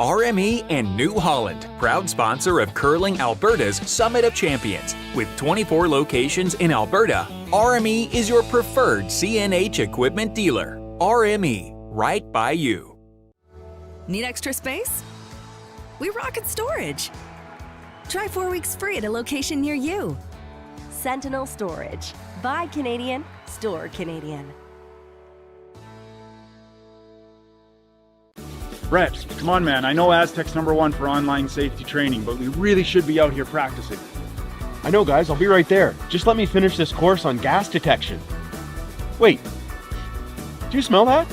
RME and New Holland, proud sponsor of Curling Alberta's Summit of Champions. With 24 locations in Alberta, RME is your preferred CNH equipment dealer. RME, right by you. Need extra space? We rocket storage. Try 4 weeks free at a location near you. Sentinel Storage. Buy Canadian, store Canadian. Brett, come on man, I know Aztec's #1 for online safety training, but we really should be out here practicing. I know guys, I'll be right there. Just let me finish this course on gas detection. Wait, do you smell that?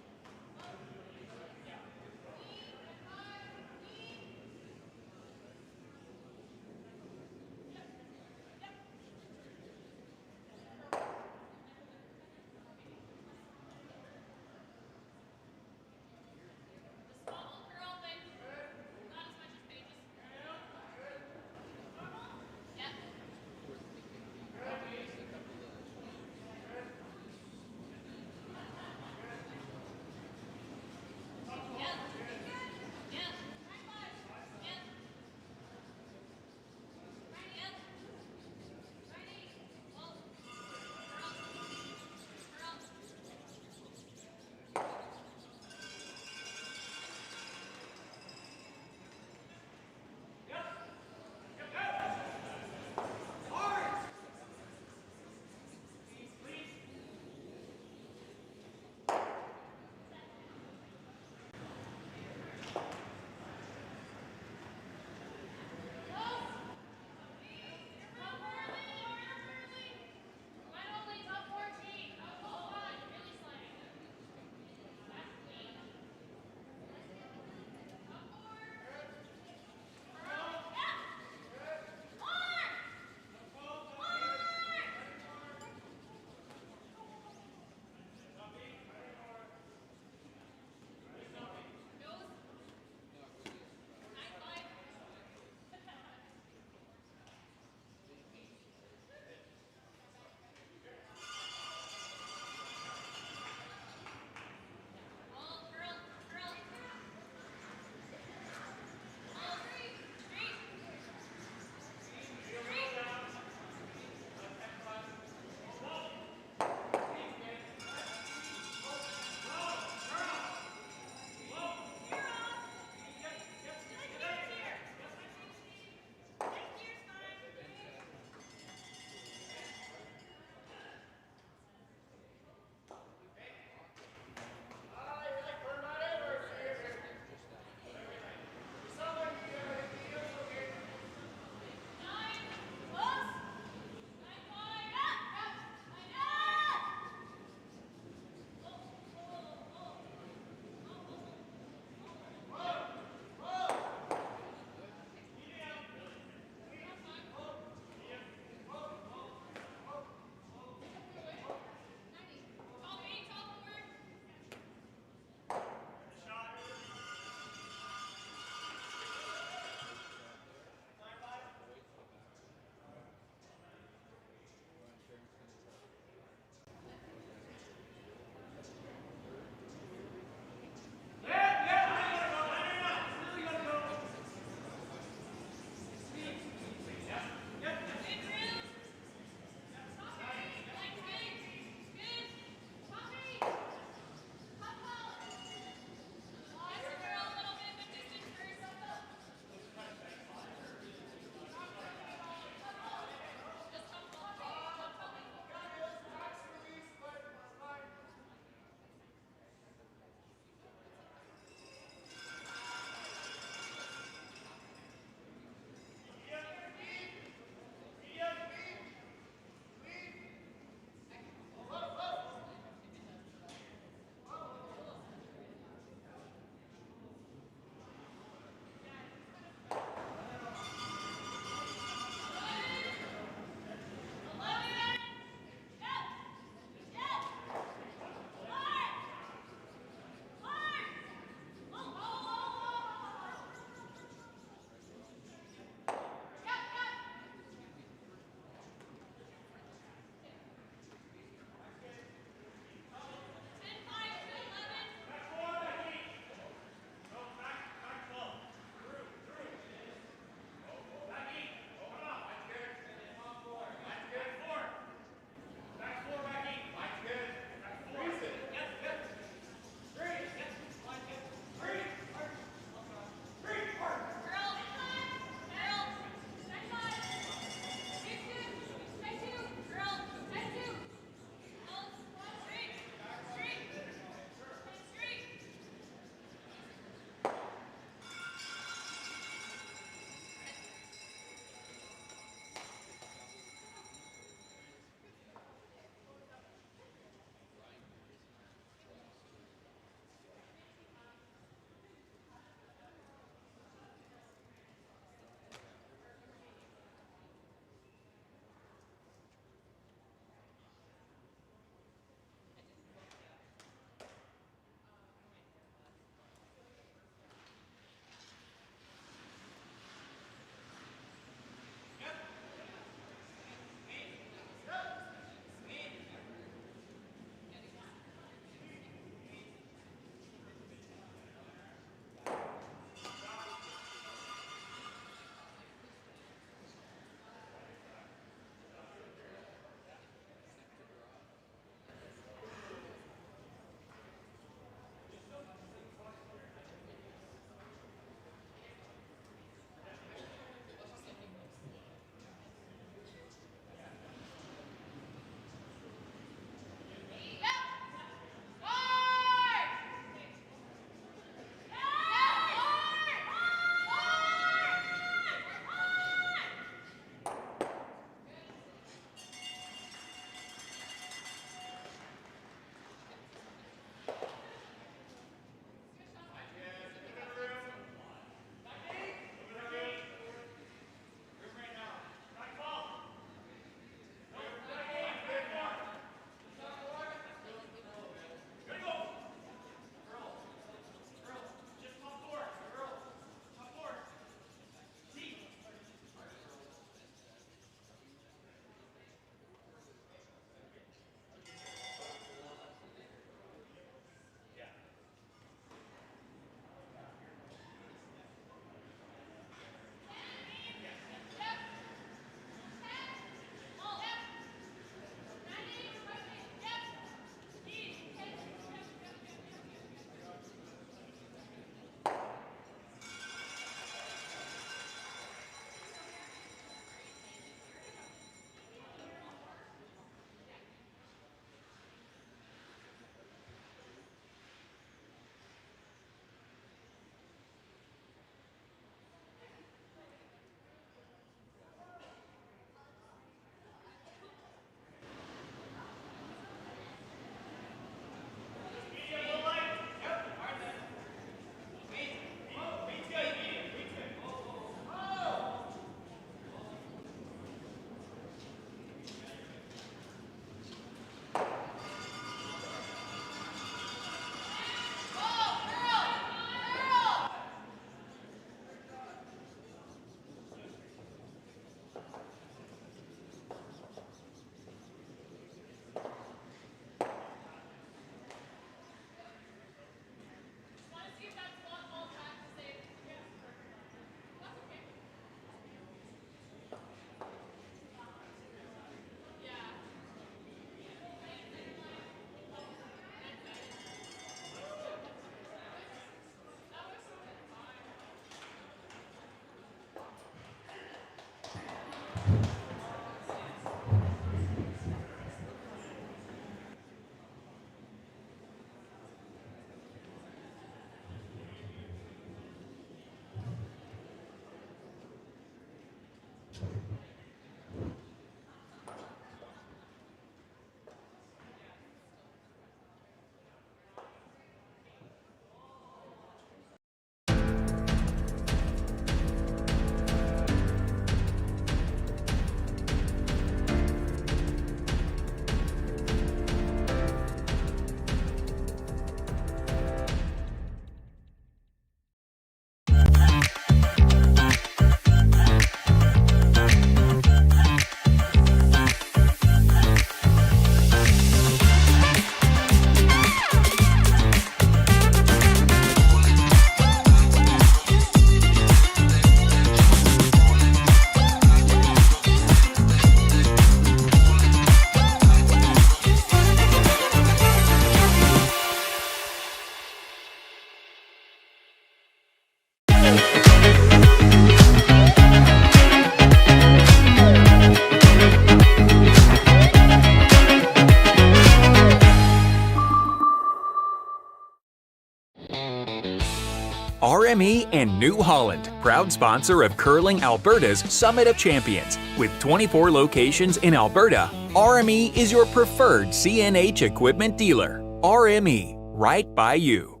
RME and New Holland, proud sponsor of Curling Alberta's Summit of Champions. With 24 locations in Alberta, RME is your preferred CNH equipment dealer. RME, right by you.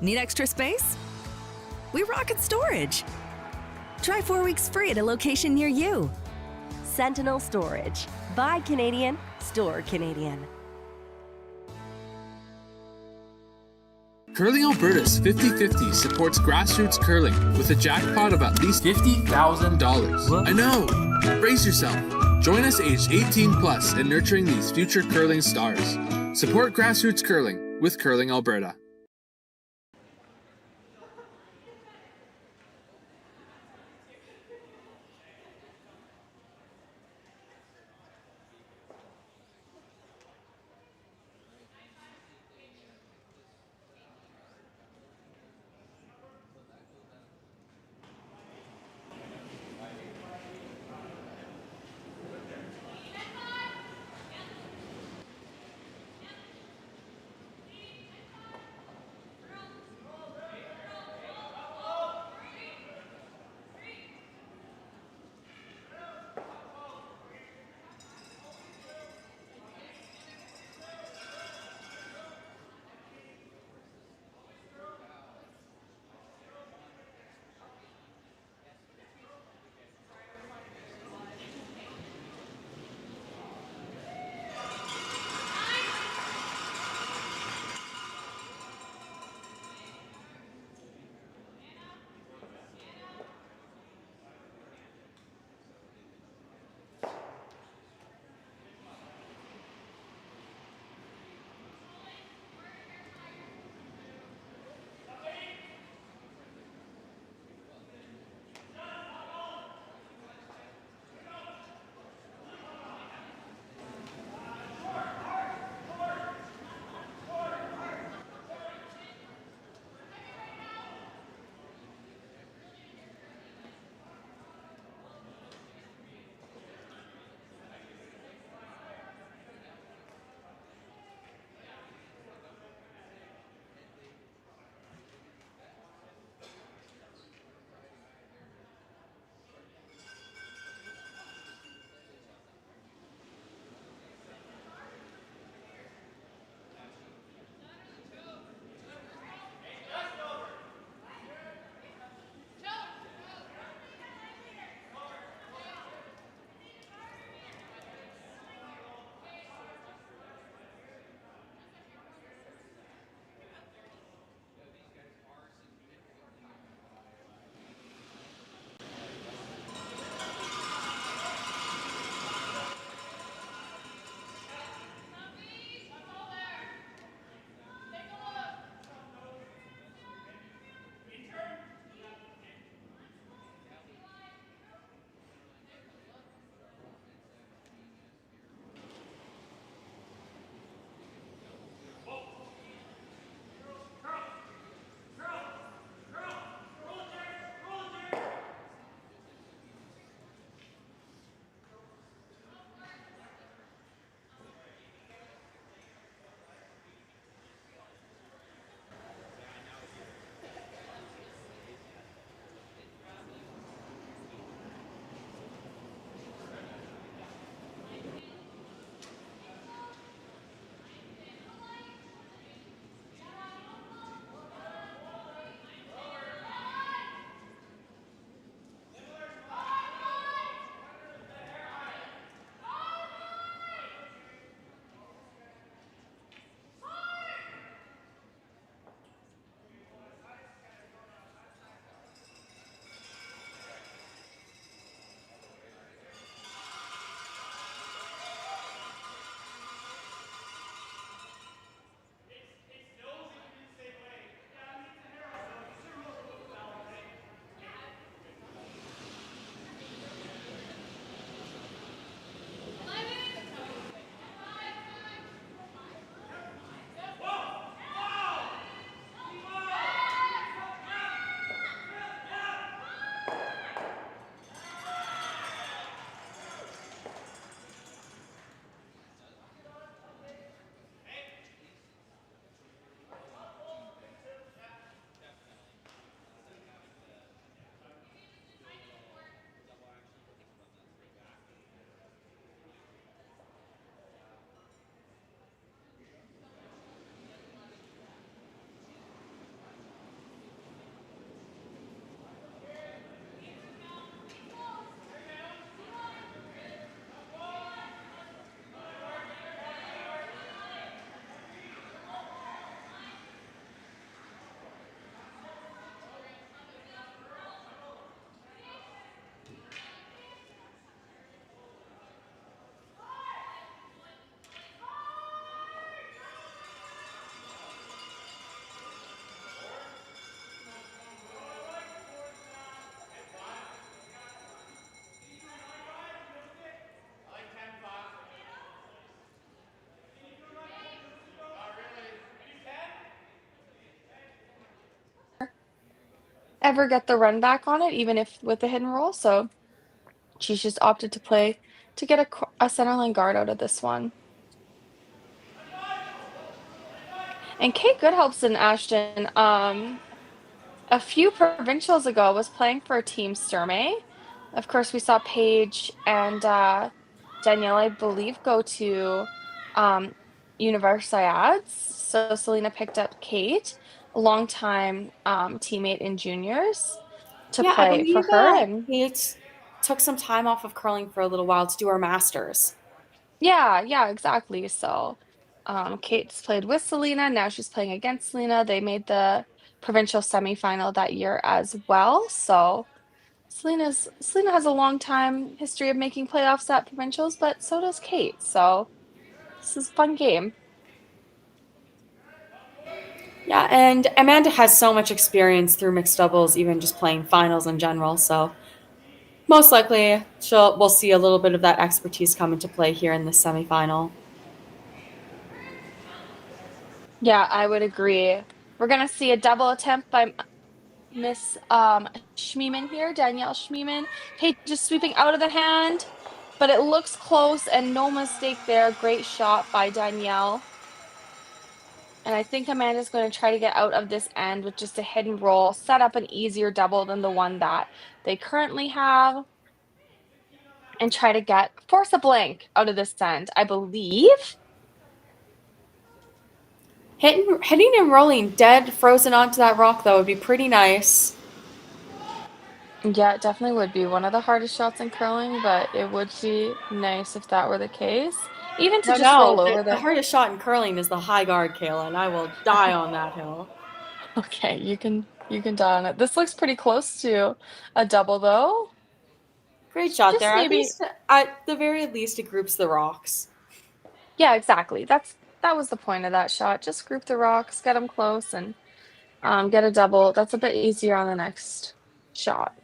Need extra space? We rocket storage. Try 4 weeks free at a location near you. Sentinel Storage. Buy Canadian, store Canadian. Curling Alberta's 50/50 supports grassroots curling with a jackpot of at least $50,000. I know! Brace yourself. Join us aged 18 plus in nurturing these future curling stars. Support grassroots curling with Curling Alberta. ever get the run back on it, even if with the hidden roll. So she's just opted to play to get a centerline guard out of this one. And Kate Goodhelps in Ashton, a few provincials ago was playing for Team Sturmay. Of course, we saw Paige and Danielle, I believe, go to Universiades. So Selena picked up Kate, a longtime teammate in juniors, to Yeah, I play for believe her. And Kate took some time off of curling for a little while to do her masters. yeah, exactly. So Kate's played with Selena. Now she's playing against Selena. They made the provincial semifinal that year as well. So Selena has a long time history of making playoffs at provincials, but so does Kate. So this is a fun game. Yeah, and Amanda has so much experience through mixed doubles, even just playing finals in general. So most likely we'll see a little bit of that expertise come into play here in the semifinal. Yeah, I would agree. We're gonna see a double attempt by Miss Schmiemann here, Danielle Schmiemann. Paige just sweeping out of the hand, but it looks close and no mistake there. Great shot by Danielle. And I think Amanda's going to try to get out of this end with just a hidden roll, set up an easier double than the one that they currently have, and try to force a blank out of this end, I believe. Hitting and rolling dead frozen onto that rock, though, would be pretty nice. Yeah, it definitely would be one of the hardest shots in curling, but it would be nice if that were the case. Even to just roll over the hardest shot in curling is the high guard, Kayla, and I will die on that hill. Okay, you can die on it. This looks pretty close to a double, though. Great shot Just there. maybe, At the very least, it groups the rocks. yeah, exactly. That was the point of that shot. Just group the rocks, get them close, and get a double. That's a bit easier on the next shot.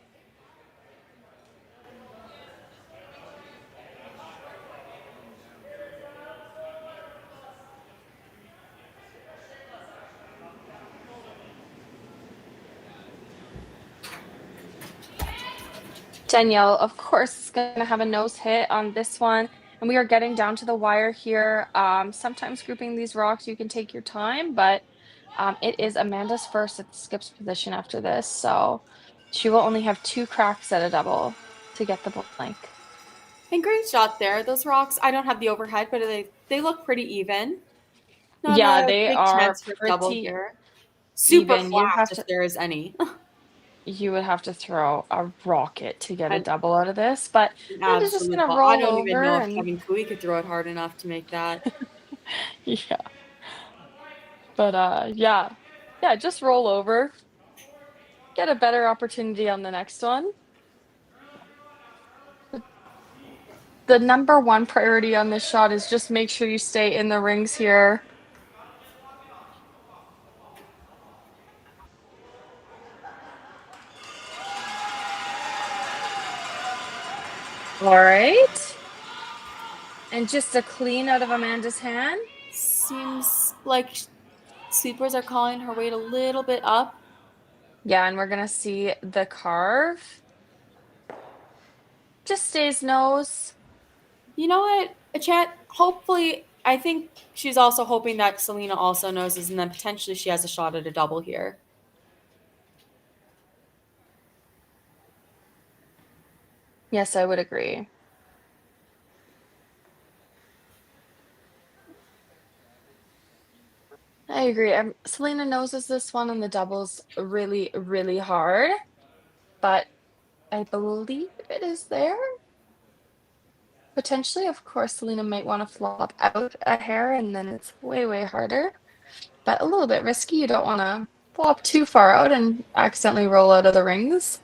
Danielle, of course, is going to have a nose hit on this one. And we are getting down to the wire here. Sometimes grouping these rocks, you can take your time, but it is Amanda's first at the skips position after this. So she will only have 2 cracks at a double to get the blank. And great shot there. Those rocks, I don't have the overhead, but they look pretty even. Not Yeah, a they big are chance for a double pretty here. Super even. flat if there is any. You would have to throw a rocket to get a double out of this, but Amanda's just Absolute going to ball. roll I don't over even know if and Kevin Cooey could throw it hard enough to make that. yeah. But yeah, just roll over. Get a better opportunity on the next one. The number one priority on this shot is just make sure you stay in the rings here. All right. And just a clean out of Amanda's hand. Seems like sweepers are calling her weight a little bit up. Yeah, and we're going to see the carve. Just stays nose. You know what, chat? Hopefully, I think she's also hoping that Selena also noses, and then potentially she has a shot at a double here. Yes, I would agree. I agree. Selena noses this one on the doubles really, really hard, but I believe it is there. Potentially, of course, Selena might want to flop out a hair, and then it's way, way harder, but a little bit risky. You don't want to flop too far out and accidentally roll out of the rings.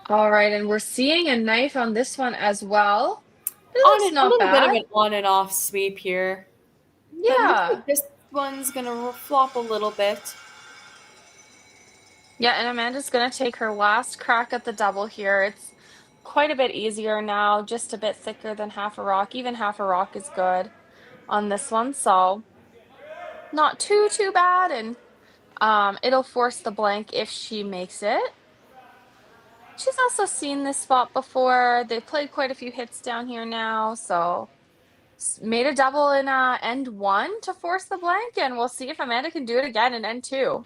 All right, and we're seeing a knife on this one as well. It looks not bad. A little bit of an on and off sweep here. Yeah. This one's gonna flop a little bit. Yeah, and Amanda's gonna take her last crack at the double here. It's quite a bit easier now, just a bit thicker than half a rock. Even half a rock is good on this one, so not too bad. And it'll force the blank if she makes it. She's also seen this spot before. They've played quite a few hits down here now, so made a double in end 1 to force the blank, and we'll see if Amanda can do it again in end 2.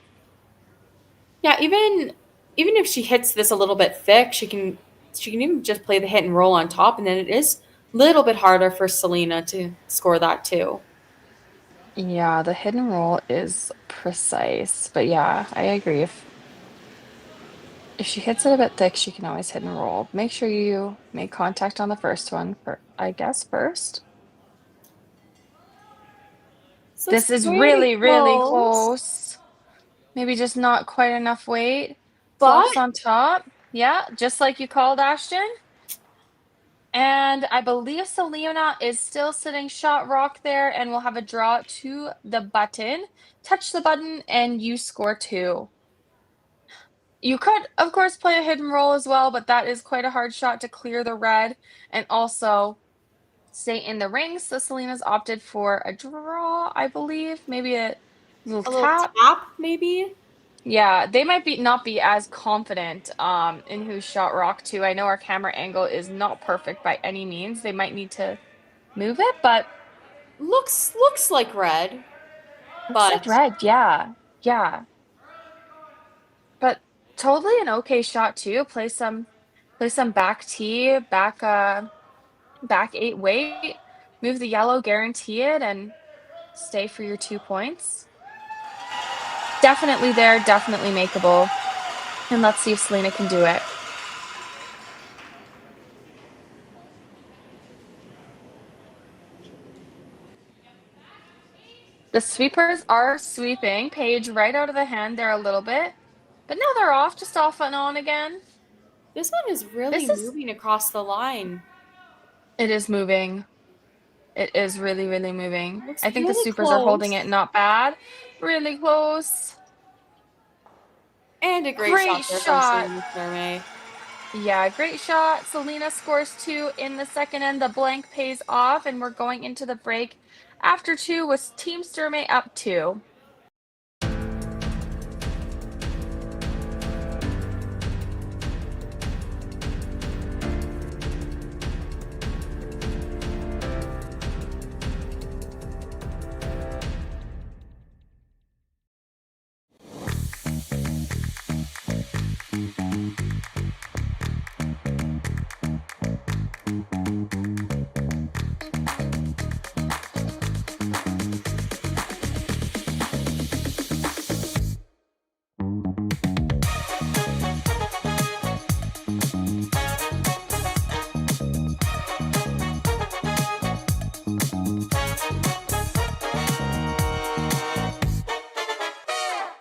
Yeah, even if she hits this a little bit thick, she can even just play the hit and roll on top, and then it is a little bit harder for Selena to score that too. Yeah, the hit and roll is precise, but yeah, I agree. If she hits it a bit thick, she can always hit and roll. Make sure you make contact on the first one first. This is really close. Maybe just not quite enough weight. Flops on top. Yeah, just like you called, Ashton. And I believe Selena is still sitting shot rock there, and we'll have a draw to the button. Touch the button and you score 2. You could, of course, play a hit and roll as well, but that is quite a hard shot to clear the red and also stay in the ring. So Selena's opted for a draw, I believe. Maybe a little tap, maybe. Yeah, they might not be as confident in who shot rock to. I know our camera angle is not perfect by any means. They might need to move it, but looks like red. Looks like red, yeah. But totally an okay shot too. Play some back tee, back 8 weight, move the yellow, guarantee it, and stay for your 2 points. Definitely there, definitely makeable. And let's see if Selena can do it. The sweepers are sweeping. Paige right out of the hand there a little bit. But now they're off, just off and on again. This one is really moving across the line. It is moving. It is really moving. I think the really supers are holding it not bad. Really close. And a great shot there from Selena Sturmay. Yeah, great shot. Selena scores 2 in the second end. The blank pays off, and we're going into the break after 2 with Team Sturmay up 2.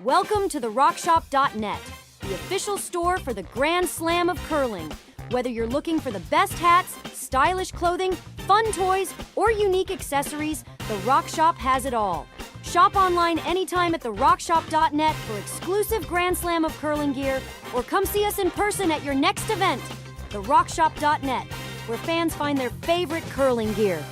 Welcome to therockshop.net, the official store for the Grand Slam of curling. Whether you're looking for the best hats, stylish clothing, fun toys, or unique accessories, The Rock Shop has it all. Shop online anytime at therockshop.net for exclusive Grand Slam of curling gear, or come see us in person at your next event. therockshop.net, where fans find their favorite curling gear.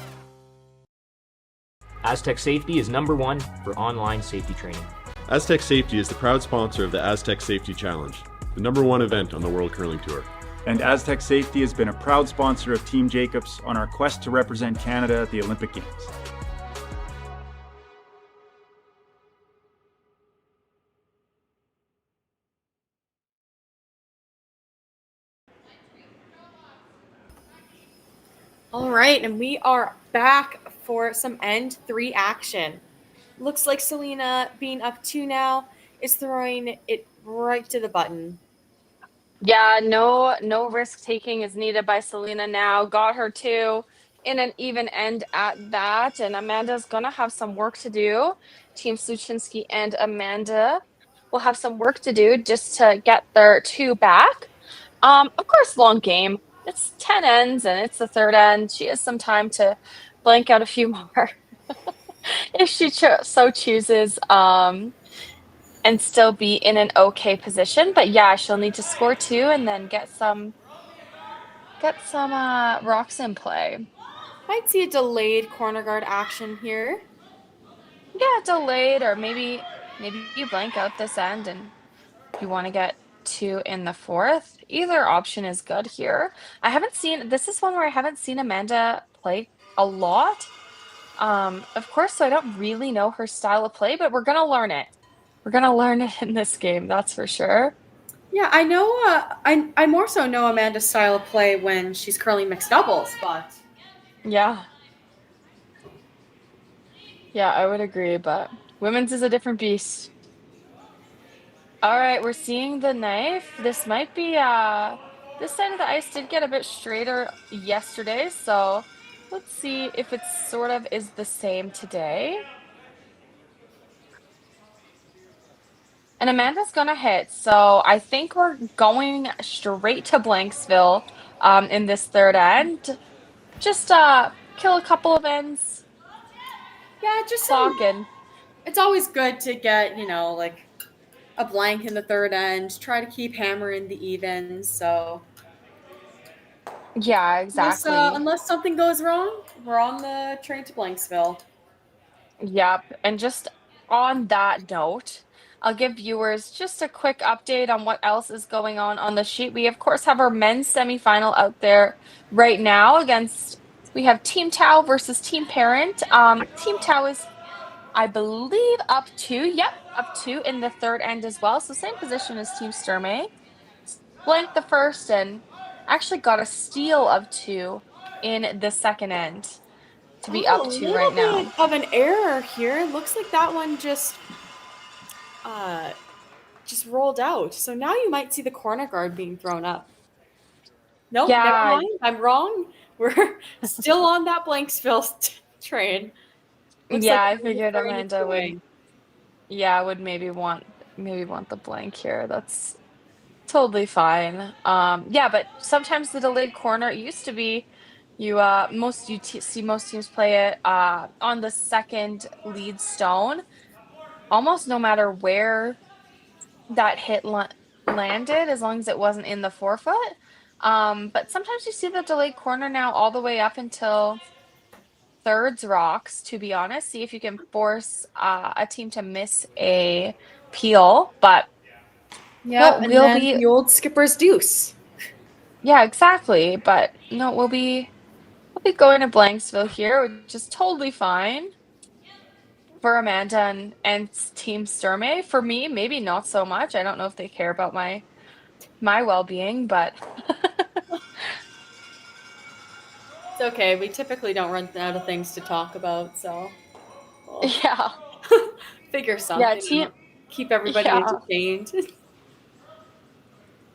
Aztec Safety is #1 for online safety training. Aztec Safety is the proud sponsor of the Aztec Safety Challenge, the #1 event on the World Curling Tour. And Aztec Safety has been a proud sponsor of Team Jacobs on our quest to represent Canada at the Olympic Games. All right, and we are back for some end 3 action. Looks like Selena, being up 2 now, is throwing it right to the button. Yeah, no risk taking is needed by Selena now. Got her 2 in an even end at that, and Amanda's gonna have some work to do. Team Sluchinski and Amanda will have some work to do just to get their 2 back. Of course, long game. It's 10 ends and it's the 3rd end. She has some time to blank out a few more if she so chooses, and still be in an okay position. But yeah, she'll need to score 2 and then get some get some rocks in play. Might see a delayed corner guard action here. Yeah, delayed, or maybe you blank out this end and you want to get 2 in the 4th. Either option is good here. This is one where I haven't seen Amanda play a lot. Of course, so I don't really know her style of play, but we're gonna learn it. We're gonna learn it in this game, that's for sure. Yeah, I know. I more so know Amanda's style of play when she's curling mixed doubles, but Yeah. Yeah, I would agree, but women's is a different beast. All right, we're seeing the knife. This might be this side of the ice did get a bit straighter yesterday, so let's see if it sort of is the same today. And Amanda's gonna hit, so I think we're going straight to Blanksville in this third end. Just kill a couple of ends. yeah, just Clocking. it's always good to get, like a blank in the third end, try to keep hammering the evens. So Yeah, exactly. unless something goes wrong, we're on the train to Blanksville. Yep. And just on that note, I'll give viewers just a quick update on what else is going on the sheet. We, of course, have our men's semifinal out there right now we have Team Tau versus Team Parent. Team Tau is, I believe, up 2 in the third end as well. So same position as Team Sturmay. Blanked the first and actually got a steal of 2 in the second end to be up 2 right now. A little bit of an error here. Looks like that one just rolled out. So now you might see the corner guard being thrown up. Nope, Yeah. never mind. I'm wrong. We're still on that Blanksville train. Looks Yeah, like I figured Amanda would maybe want the blank here. That's totally fine. Yeah, but sometimes the delayed corner, it used to be see most teams play it on the second lead stone, almost no matter where that hit landed, as long as it wasn't in the forefoot. But sometimes you see the delayed corner now all the way up until thirds rocks, to be honest. See if you can force a team to miss a peel, but yeah, and then the old skipper's deuce. Yeah, exactly. But no, we'll be going to Blanksville here, which is totally fine for Amanda and Team Sturmay. For me, maybe not so much. I don't know if they care about my well-being, but It's okay. We typically don't run out of things to talk about, so yeah. figure something out. Keep everybody entertained.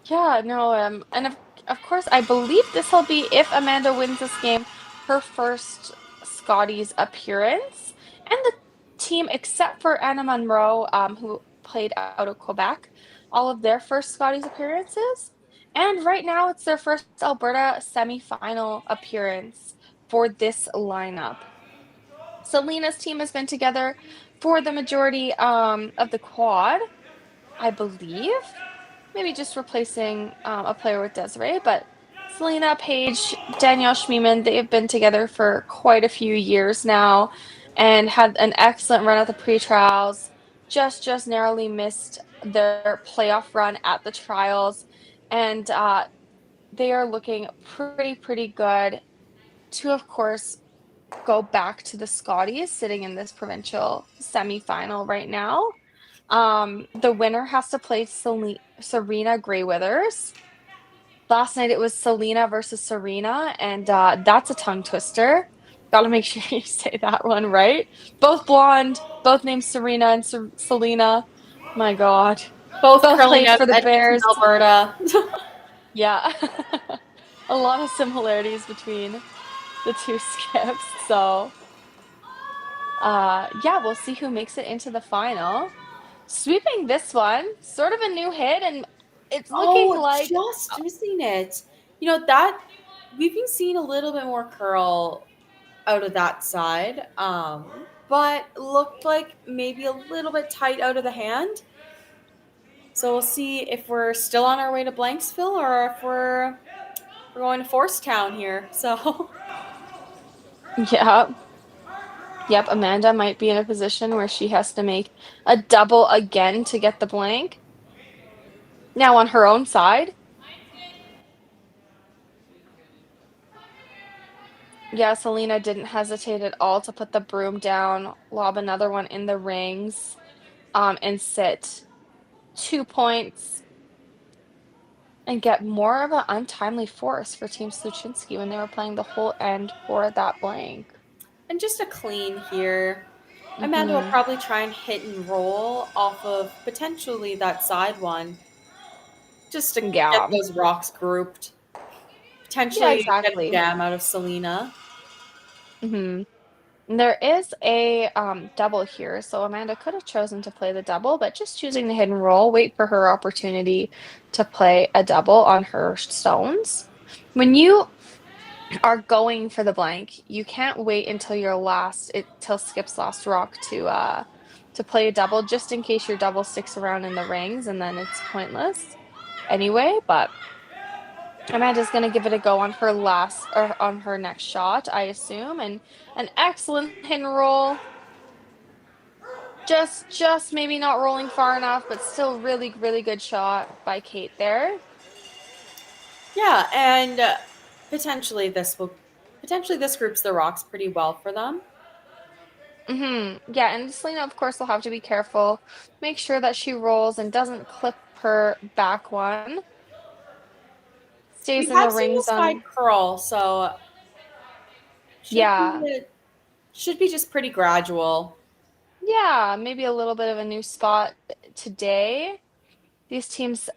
Yeah, no, and of course, I believe this will be, if Amanda wins this game, her first Scotties appearance, and the team, except for Anna Monroe, who played out of Quebec, all of their first Scotties appearances. And right now, it's their first Alberta semifinal appearance for this lineup. Selena's team has been together for the majority of the quad, I believe. Maybe just replacing a player with Desiree, but Selena, Paige, Danielle Schmiemann, they have been together for quite a few years now and had an excellent run at the pre-trials. Just narrowly missed their playoff run at the trials, and they are looking pretty good to, of course, go back to the Scotties, sitting in this provincial semifinal right now. The winner has to play Serena Grey-Withers. Last night it was Selena versus Serena, and that's a tongue twister. Gotta make sure you say that one right. Both blonde, both named Serena and Selena. My God. Both played for the Edmonton, Bears. Alberta. Yeah. A lot of similarities between the two skips. So, yeah, we'll see who makes it into the final. Sweeping this one, sort of a new hit, and it's looking like just missing it. You know, that we've been seeing a little bit more curl out of that side, but looked like maybe a little bit tight out of the hand. So we'll see if we're still on our way to Blanksville or if we're we're going to Force Town here, so. Yeah. Yep, Amanda might be in a position where she has to make a double again to get the blank. Now on her own side. Yeah, Selena didn't hesitate at all to put the broom down, lob another one in the rings, and sit 2 points and get more of an untimely force for Team Sluchinski when they were playing the whole end for that blank. And just a clean here. Amanda will probably try and hit and roll off of potentially that side one. Just to get those rocks grouped. Potentially get a jam out of Selena. There is a double here, so Amanda could have chosen to play the double, but just choosing the hidden roll, wait for her opportunity to play a double on her stones. When you are going for the blank, you can't wait until till Skip's last rock to play a double, just in case your double sticks around in the rings, and then it's pointless anyway. But Amanda's going to give it a go on her on her next shot, I assume, and an excellent hidden roll. Just maybe not rolling far enough, but still really, really good shot by Kate there. Yeah, and potentially this groups the rocks pretty well for them. Yeah, and Selena, of course, will have to be careful. Make sure that she rolls and doesn't clip her back one. Stays in the ring zone. Curl, so should be just pretty gradual. Yeah, maybe a little bit of a new spot today. These teams,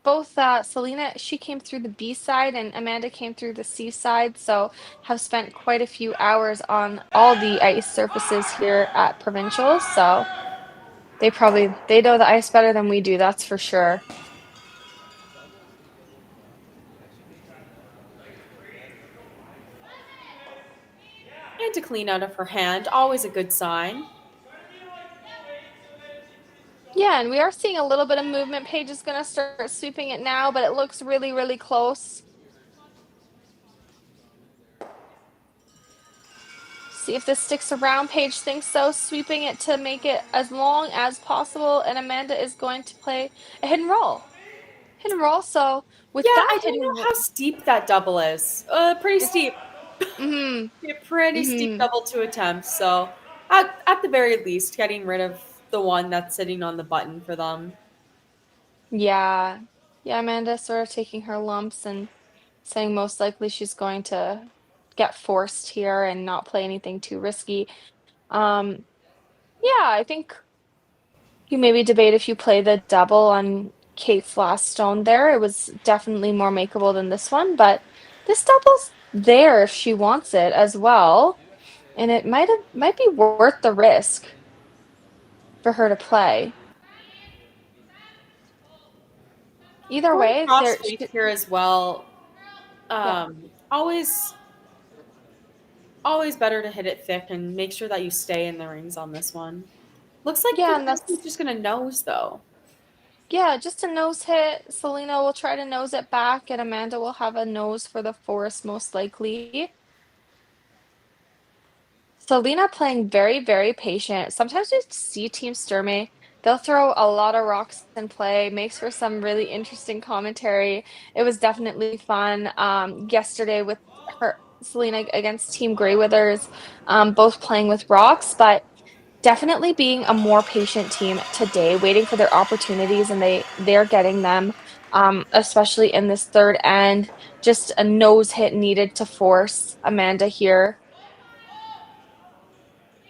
both Selena, she came through the B side and Amanda came through the C side, so have spent quite a few hours on all the ice surfaces here at Provincials, so they know the ice better than we do, that's for sure. And to clean out of her hand, always a good sign. Yeah, and we are seeing a little bit of movement. Paige is going to start sweeping it now, but it looks really, really close. See if this sticks around. Paige thinks so, sweeping it to make it as long as possible, and Amanda is going to play a hidden roll. Hidden roll, so with that I don't know how steep that double is. Pretty steep. A pretty steep double to attempt, so at the very least, getting rid of the one that's sitting on the button for them. Yeah, Amanda sort of taking her lumps and saying most likely she's going to get forced here and not play anything too risky. Yeah, I think you maybe debate if you play the double on Kate's last stone there. It was definitely more makeable than this one, but this double's there if she wants it as well, and it might be worth the risk for her to play. Either way, here as well. Always better to hit it thick and make sure that you stay in the rings on this one. Looks like that's just gonna nose though. Yeah, just a nose hit. Selena will try to nose it back, and Amanda will have a nose for the force most likely. Selena playing very, very patient. Sometimes we see Team Sturmay. They'll throw a lot of rocks in play, makes for some really interesting commentary. It was definitely fun yesterday with Selena against Team Grey Withers, both playing with rocks, but definitely being a more patient team today, waiting for their opportunities, and they're getting them, especially in this third end. Just a nose hit needed to force Amanda here.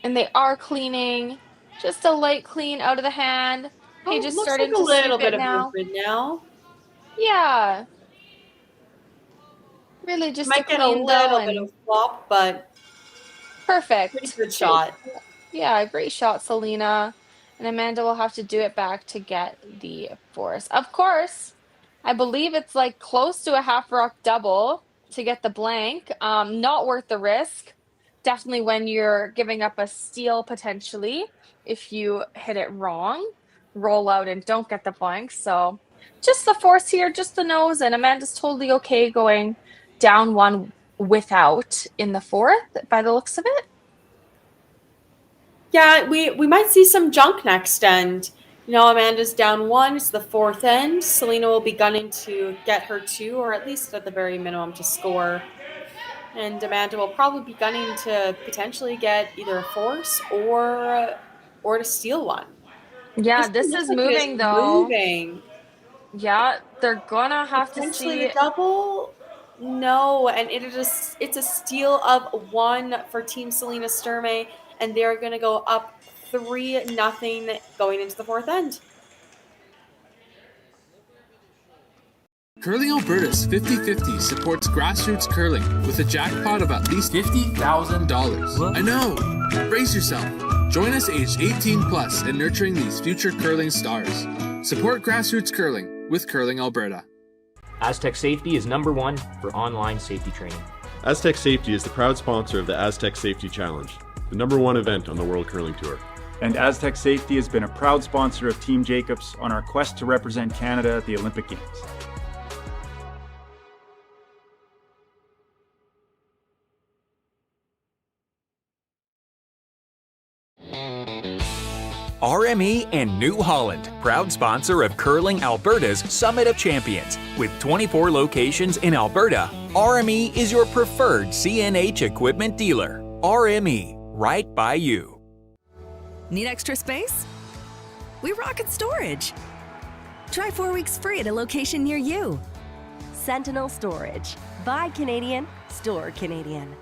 And they are cleaning. Just a light clean out of the hand. Paige is starting to sweep it now. Yeah. Really just might get a little bit of flop, but perfect. Pretty good shot. Yeah, great shot, Selena. And Amanda will have to do it back to get the force. Of course, I believe it's like close to a half rock double to get the blank. Not worth the risk. Definitely when you're giving up a steal potentially if you hit it wrong, roll out and don't get the blank. So just the force here, just the nose, and Amanda's totally okay going down one without in the fourth by the looks of it. Yeah, we might see some junk next end. Amanda's down one. It's the fourth end. Selena will be gunning to get her two, or at least at the very minimum to score. And Amanda will probably be gunning to potentially get either a force or to steal one. Yeah, this is moving though. Moving. Yeah, they're gonna have to Potentially see the double. No, and it's a steal of one for Team Selena Sturmay, and they're going to go up 3-0 going into the fourth end. Curling Alberta's 50/50 supports grassroots curling with a jackpot of at least $50,000. I know! Brace yourself. Join us aged 18 plus in nurturing these future curling stars. Support grassroots curling with Curling Alberta. Aztec Safety is #1 for online safety training. Aztec Safety is the proud sponsor of the Aztec Safety Challenge, the #1 event on the World Curling Tour. And Aztec Safety has been a proud sponsor of Team Jacobs on our quest to represent Canada at the Olympic Games. RME and New Holland, proud sponsor of Curling Alberta's Summit of Champions. With 24 locations in Alberta, RME is your preferred CNH equipment dealer. RME, right by you. Need extra space? We rocket storage. Try 4 weeks free at a location near you. Sentinel Storage. Buy Canadian, store Canadian.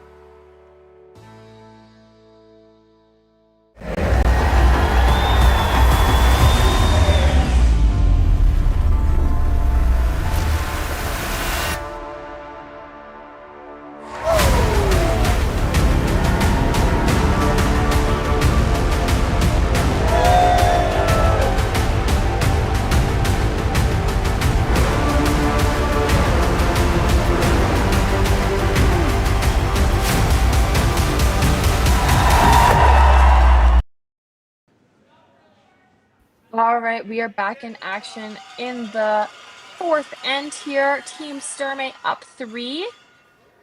All right, we are back in action in the fourth end here. Team Sturmay up 3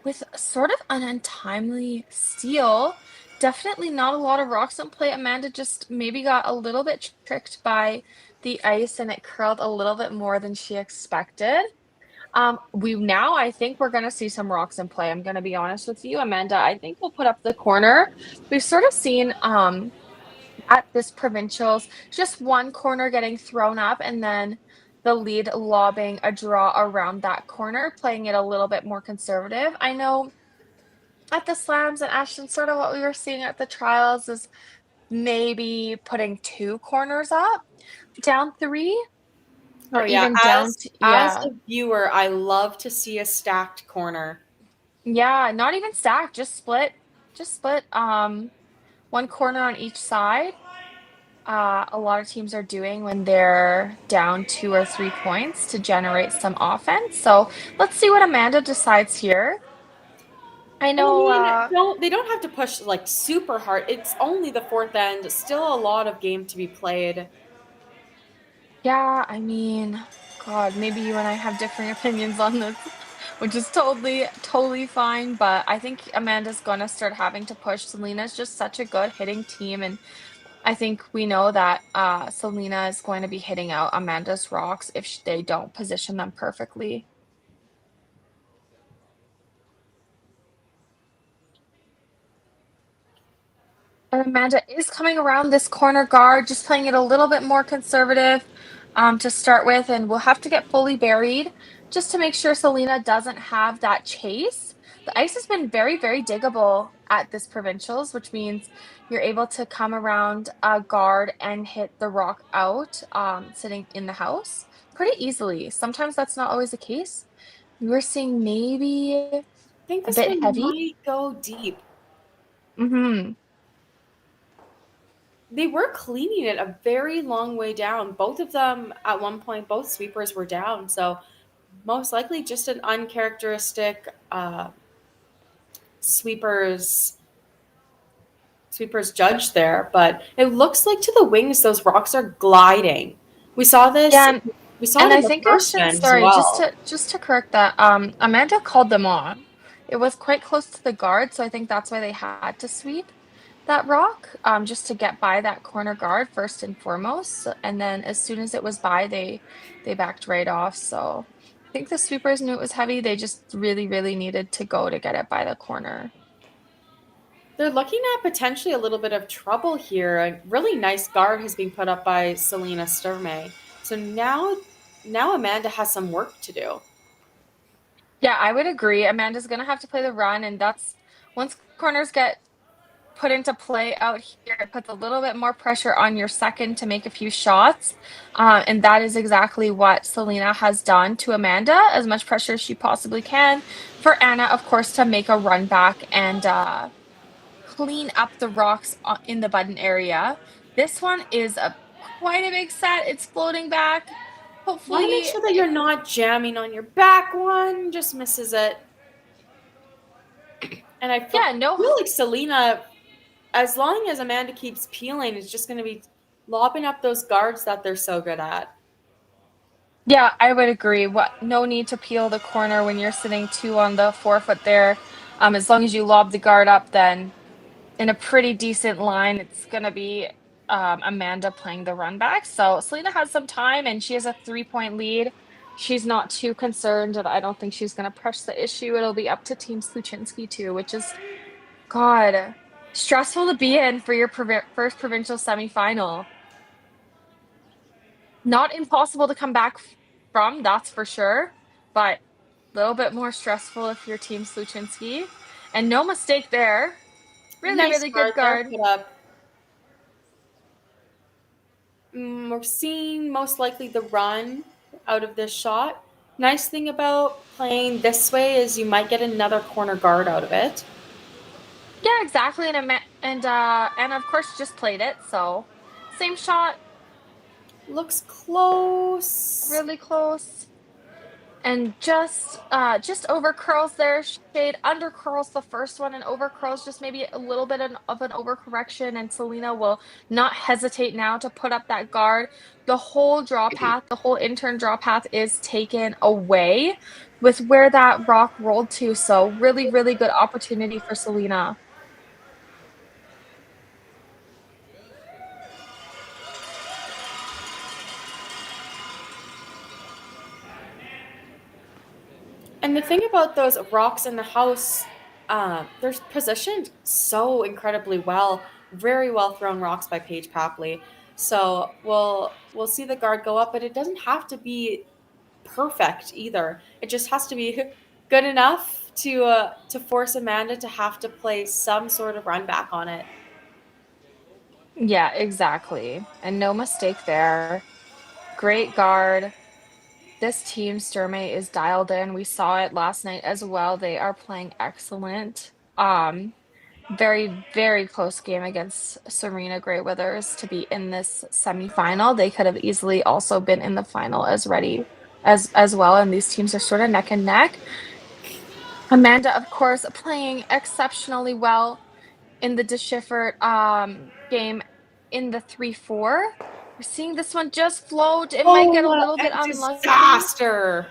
with sort of an untimely steal. Definitely not a lot of rocks in play. Amanda just maybe got a little bit tricked by the ice and it curled a little bit more than she expected. I think we're going to see some rocks in play. I'm going to be honest with you, Amanda. I think we'll put up the corner. We've sort of seen at this provincials, just one corner getting thrown up and then the lead lobbing a draw around that corner, playing it a little bit more conservative. I know at the slams and Ashton, sort of what we were seeing at the trials is maybe putting 2 corners up, down 3. Or even down as a viewer, I love to see a stacked corner. Yeah, not even stacked, just split one corner on each side. A lot of teams are doing when they're down 2 or 3 points to generate some offense. So let's see what Amanda decides here. I know they don't have to push like super hard. It's only the fourth end. Still a lot of game to be played. Yeah, I mean, God, maybe you and I have different opinions on this, which is totally fine. But I think Amanda's gonna start having to push. Selena's just such a good hitting team, and I think we know that Selena is going to be hitting out Amanda's rocks if they don't position them perfectly. And Amanda is coming around this corner guard, just playing it a little bit more conservative to start with, and we'll have to get fully buried just to make sure Selena doesn't have that chase. The ice has been very, very diggable at this provincials, which means you're able to come around a guard and hit the rock out sitting in the house pretty easily. Sometimes that's not always the case. We're seeing maybe I think this a bit one heavy. might go deep. They were cleaning it a very long way down. Both of them, at one point, both sweepers were down. So most likely just an uncharacteristic sweepers judge there. But it looks like to the wings, those rocks are gliding. We saw this We saw it And in I the think first actually, game as sorry, well. just to correct that, Amanda called them on. It was quite close to the guard, so I think that's why they had to sweep that rock, just to get by that corner guard first and foremost. And then as soon as it was by, they backed right off. So I think the sweepers knew it was heavy. They just really, really needed to go to get it by the corner. They're looking at potentially a little bit of trouble here. A really nice guard has been put up by Selena Sturmay. So now Amanda has some work to do. Yeah, I would agree. Amanda's gonna have to play the run, and that's once corners get put into play out here, it puts a little bit more pressure on your second to make a few shots. And that is exactly what Selena has done to Amanda, as much pressure as she possibly can. For Anna, of course, to make a run back and clean up the rocks in the button area. This one is quite a big set. It's floating back. Want to make Hopefully, sure that you're not jamming on your back one, just misses it. And I feel like Selena, as long as Amanda keeps peeling, is just going to be lobbing up those guards that they're so good at. Yeah, I would agree. No need to peel the corner when you're sitting 2 on the 4-foot there. As long as you lob the guard up, then in a pretty decent line, it's gonna be Amanda playing the run back. So Selena has some time and she has a 3-point lead. She's not too concerned, and I don't think she's gonna press the issue. It'll be up to Team Sluchinski too, which is God stressful to be in for your first provincial semifinal. Not impossible to come back from, that's for sure, but a little bit more stressful if you're Team Sluchinski. And no mistake there. Really, Nice really guard good guard. there, put up. We're seeing most likely the run out of this shot. Nice thing about playing this way is you might get another corner guard out of it. Yeah, exactly. And of course just played it, so same shot. Looks close. Really close. And just over curls there, Shade under curls the first one, and over curls just maybe a little bit of an overcorrection, and Selena will not hesitate now to put up that guard. The whole draw path, the whole intern draw path is taken away with where that rock rolled to. So really, really good opportunity for Selena. And the thing about those rocks in the house, they're positioned so incredibly well. Very well thrown rocks by Paige Papley. So we'll see the guard go up, but it doesn't have to be perfect either. It just has to be good enough to force Amanda to have to play some sort of run back on it. Yeah, exactly. And no mistake there. Great guard. This team, Sturmay, is dialed in. We saw it last night as well. They are playing excellent. Very, very close game against Serena Grey Withers to be in this semifinal. They could have easily also been in the final as well. And these teams are sort of neck and neck. Amanda, of course, playing exceptionally well in the Deschiffered game in the 3-4. We're seeing this one just float. It might get a little bit unlucky. Disaster.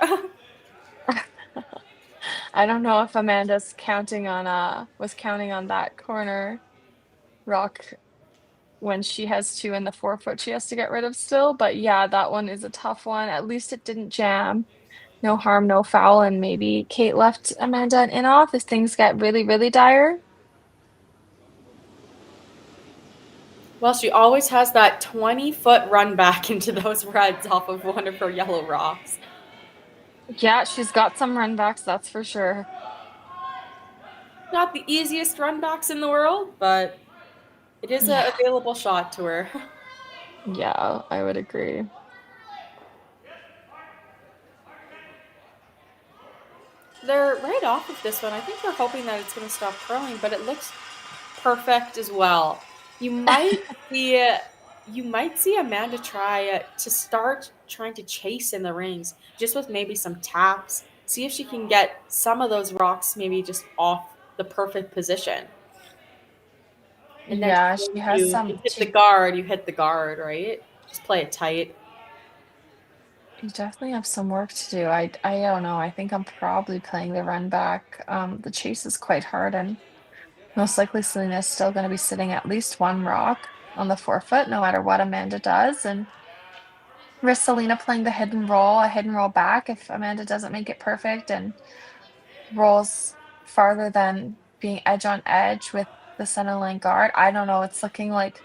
I don't know if Amanda's was counting on that corner rock when she has 2 in the 4-foot she has to get rid of still. But yeah, that one is a tough one. At least it didn't jam. No harm, no foul. And maybe Kate left Amanda an in off if things get really, really dire. Well, she always has that 20-foot run back into those reds off of one of her yellow rocks. Yeah, she's got some run backs, that's for sure. Not the easiest run backs in the world, but it is an available shot to her. Yeah, I would agree. They're right off of this one. I think they're hoping that it's going to stop curling, but it looks perfect as well. You might see Amanda try to start trying to chase in the rings, just with maybe some taps. See if she can get some of those rocks maybe just off the perfect position. And then Yeah, she has some. You hit the guard, right? Just play it tight. You definitely have some work to do. I don't know. I think I'm probably playing the run back. The chase is quite hard, and most likely Selena is still going to be sitting at least one rock on the forefoot, no matter what Amanda does. And risk Selena playing the a hidden roll back if Amanda doesn't make it perfect and rolls farther than being edge on edge with the center line guard. I don't know. It's looking like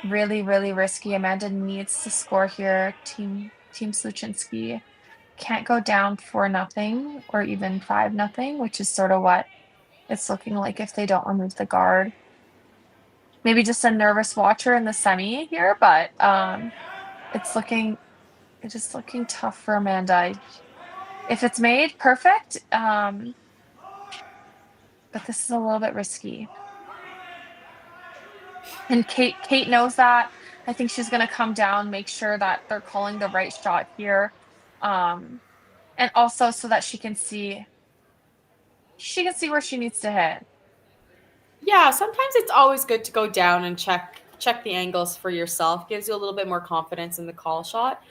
really, really risky. Amanda needs to score here. Team Sluchinski can't go down 4-0 or even 5-0, which is sort of what it's looking like if they don't remove the guard. Maybe just a nervous watcher in the semi here, but it's just looking tough for Amanda. If it's made, perfect. But this is a little bit risky. And Kate knows that. I think she's going to come down, make sure that they're calling the right shot here. And also so that she can see where she needs to hit. Yeah, sometimes it's always good to go down and check the angles for yourself. Gives you a little bit more confidence in the call shot.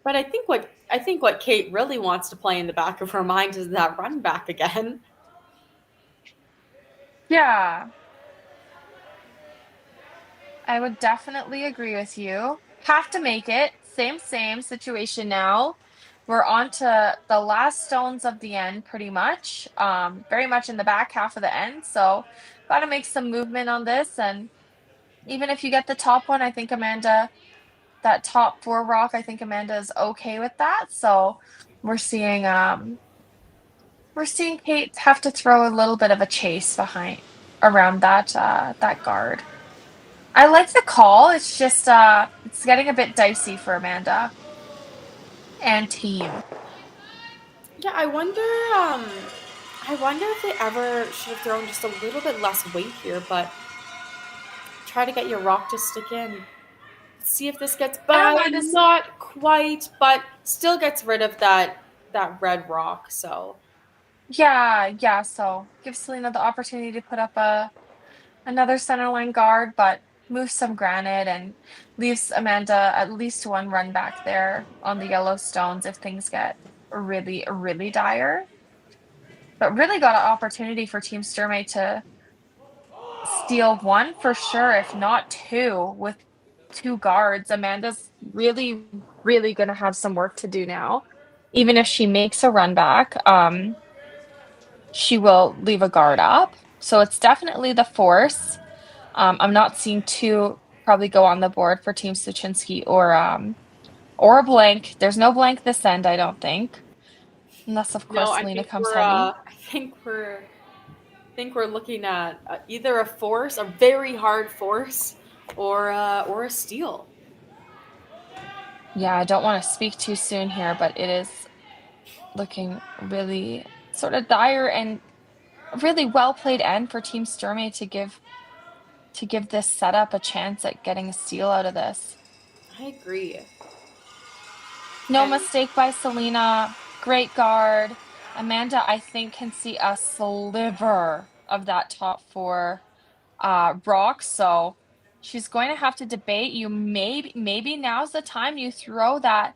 But I think what Kate really wants to play in the back of her mind is that run back again. Yeah. I would definitely agree with you. Have to make it. Same situation now. We're on to the last stones of the end, pretty much. Very much in the back half of the end. So got to make some movement on this. And even if you get the top one, I think Amanda, that top 4 rock, I think Amanda is okay with that. So we're seeing Kate have to throw a little bit of a chase around that guard. I like the call. It's just it's getting a bit dicey for Amanda and team. Yeah, I wonder if they ever should have thrown just a little bit less weight here, but try to get your rock to stick in. See if this gets by. Not quite, but still gets rid of that red rock. So yeah. So give Selena the opportunity to put up another center line guard, but move some granite and leaves Amanda at least one run back there on the yellow stones if things get really, really dire. But really got an opportunity for Team Sturmay to steal 1 for sure, if not 2, with 2 guards. Amanda's really, really going to have some work to do now. Even if she makes a run back, she will leave a guard up. So it's definitely the force. I'm not seeing 2 probably go on the board for Team Sluchinski or a blank. There's no blank this end, I don't think. Unless, of course, Selena comes heavy. I think we're looking at either a force, a very hard force, or a steal. Yeah, I don't want to speak too soon here, but it is looking really sort of dire and really well played end for Team Sturmay to give this setup a chance at getting a steal out of this. I agree. No mistake by Selena. Great guard. Amanda, I think, can see a sliver of that top 4 rock. So she's going to have to debate. You maybe now's the time you throw that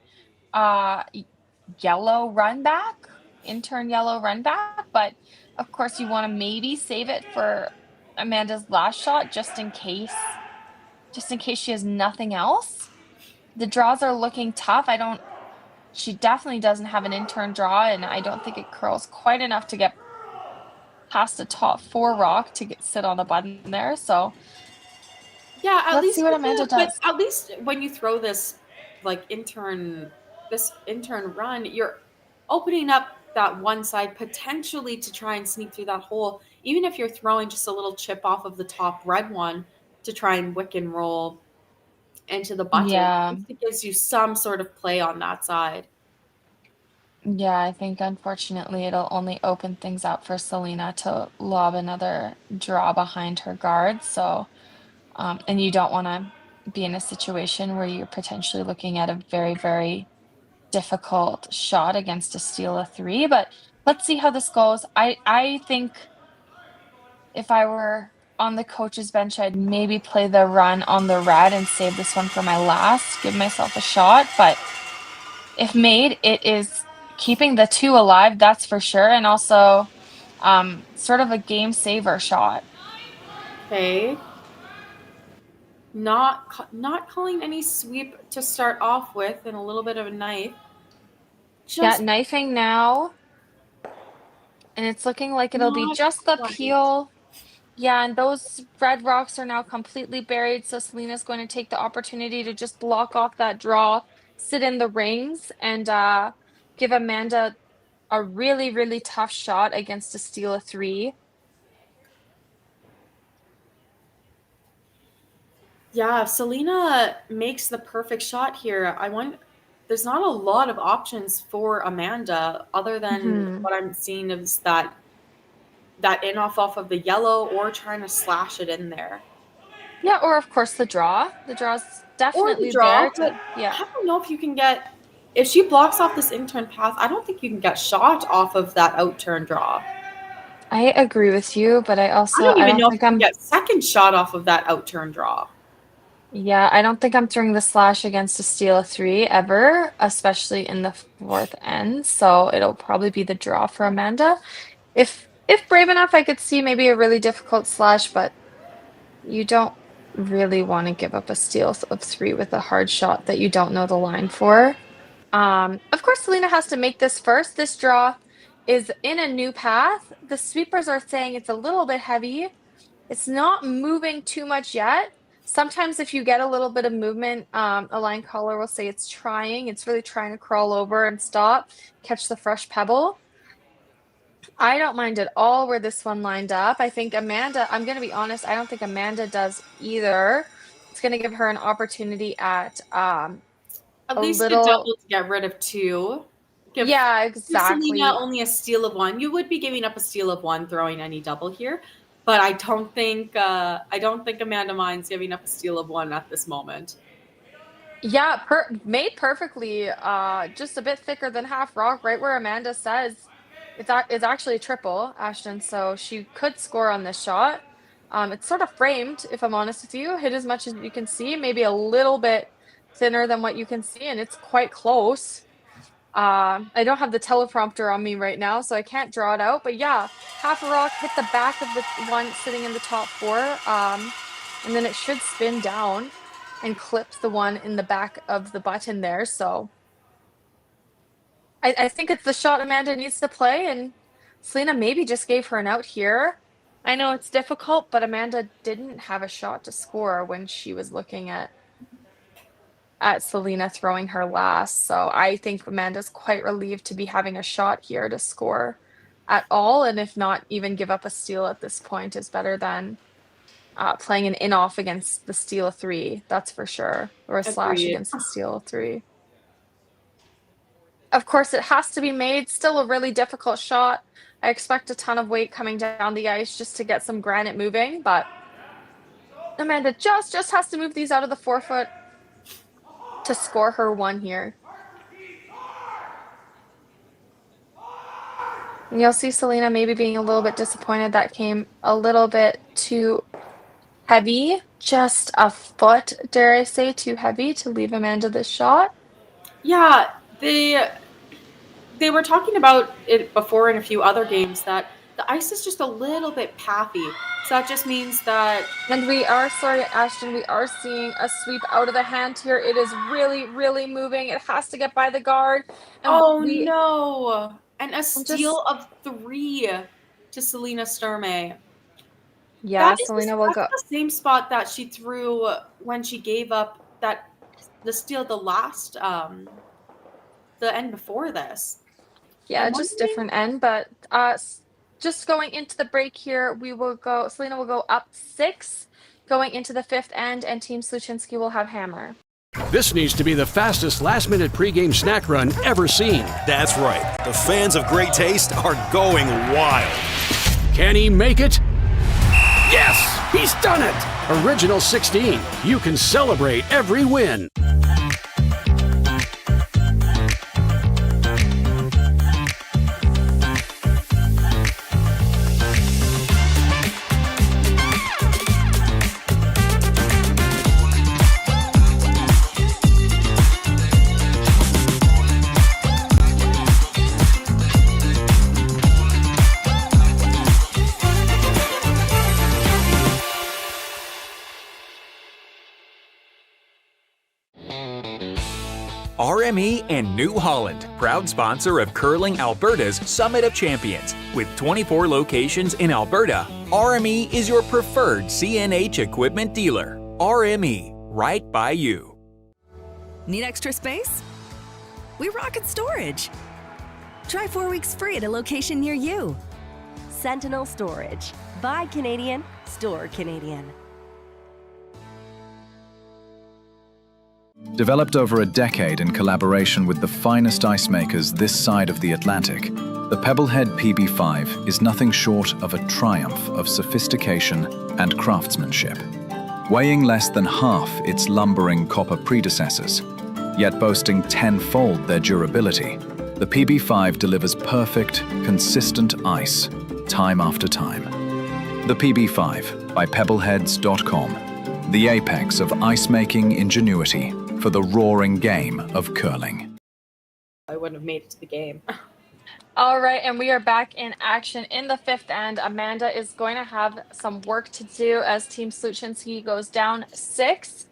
yellow run back, intern yellow run back. But of course, you want to maybe save it for Amanda's last shot just in case she has nothing else. The draws are looking tough. She definitely doesn't have an intern draw, and I don't think it curls quite enough to get past the top 4 rock to sit on the button there. So yeah, let's see what Amanda does. But at least when you throw this intern run, you're opening up that one side potentially to try and sneak through that hole, even if you're throwing just a little chip off of the top red one to try and wick and roll into the button. Yeah. It gives you some sort of play on that side. Yeah, I think unfortunately it'll only open things up for Selena to lob another draw behind her guard. So, and you don't want to be in a situation where you're potentially looking at a very, very difficult shot against a steal of 3. But let's see how this goes. I think if I were on the coach's bench, I'd maybe play the run on the red and save this one for my last, give myself a shot. But if made, it is keeping the 2 alive, that's for sure, and also sort of a game saver shot. Okay. Not calling any sweep to start off with, and a little bit of a knife. Yeah, knifing now. And it's looking like it'll be just the peel. Yeah, and those red rocks are now completely buried, so Selena's going to take the opportunity to just block off that draw, sit in the rings, and give Amanda a really, really tough shot against a steal of 3. Yeah, if Selena makes the perfect shot here, there's not a lot of options for Amanda other than what I'm seeing is that in off of the yellow or trying to slash it in there. Yeah, or of course the draw. The draw's definitely there. Yeah. I don't know if you can get, if she blocks off this in-turn pass, I don't think you can get shot off of that out-turn draw. I agree with you, but I also don't even know if you can get second shot off of that out-turn draw. Yeah, I don't think I'm throwing the slash against a steal of 3 ever, especially in the 4th end. So it'll probably be the draw for Amanda. If brave enough, I could see maybe a really difficult slash, but you don't really want to give up a steal of 3 with a hard shot that you don't know the line for. Of course, Selena has to make this first. This draw is in a new path. The sweepers are saying it's a little bit heavy. It's not moving too much yet. Sometimes if you get a little bit of movement, a line caller will say it's trying. It's really trying to crawl over and stop, catch the fresh pebble. I don't mind at all where this one lined up. I think Amanda, I'm going to be honest, I don't think Amanda does either. It's going to give her an opportunity at least a double to get rid of 2. Yeah, exactly. Selena only a steal of 1. You would be giving up a steal of 1 throwing any double here. But I don't think Amanda minds giving up a steal of 1 at this moment. Yeah, made perfectly. Just a bit thicker than half rock, right where Amanda says it's actually a triple, Ashton. So she could score on this shot. It's sort of framed, if I'm honest with you. Hit as much as you can see, maybe a little bit thinner than what you can see, and it's quite close. I don't have the teleprompter on me right now, so I can't draw it out. But yeah, half a rock hit the back of the one sitting in the top 4, and then it should spin down and clip the one in the back of the button there. So I think it's the shot Amanda needs to play, and Selena maybe just gave her an out here. I know it's difficult, but Amanda didn't have a shot to score when she was looking at Selena throwing her last. So I think Amanda's quite relieved to be having a shot here to score at all, and if not even give up a steal at this point is better than playing an in-off against the steal of 3, that's for sure, or a slash against the steal of 3. Of course, it has to be made. Still a really difficult shot. I expect a ton of weight coming down the ice just to get some granite moving, but Amanda just has to move these out of the 4-foot to score her 1 here. And you'll see Selena maybe being a little bit disappointed that came a little bit too heavy, just a foot, dare I say, too heavy to leave Amanda this shot. Yeah, they were talking about it before in a few other games that the ice is just a little bit pathy. So that just means that... And we are, sorry, Ashton, we are seeing a sweep out of the hand here. It is really, really moving. It has to get by the guard. And no! And a steal of 3 to Selena Sturmay. Yeah, Selena will go. That's the same spot that she threw when she gave up the steal the last, the end before this. Yeah, just different end, but just going into the break here, Selena will go up 6 going into the 5th end, and Team Sluchinski will have hammer. This needs to be the fastest last-minute pregame snack run ever seen. That's right. The fans of great taste are going wild. Can he make it? Yes! He's done it! Original 16. You can celebrate every win. RME and New Holland, proud sponsor of Curling Alberta's Summit of Champions. With 24 locations in Alberta, RME is your preferred CNH equipment dealer. RME, right by you. Need extra space? We rocket storage. Try 4 weeks free at a location near you. Sentinel Storage. Buy Canadian, store Canadian. Developed over a decade in collaboration with the finest ice makers this side of the Atlantic, the Pebblehead PB5 is nothing short of a triumph of sophistication and craftsmanship. Weighing less than half its lumbering copper predecessors, yet boasting tenfold their durability, the PB5 delivers perfect, consistent ice, time after time. The PB5 by Pebbleheads.com, the apex of ice-making ingenuity for the roaring game of curling. I wouldn't have made it to the game. All right, and we are back in action in the fifth end. Amanda is going to have some work to do as Team Sluchinski goes down 6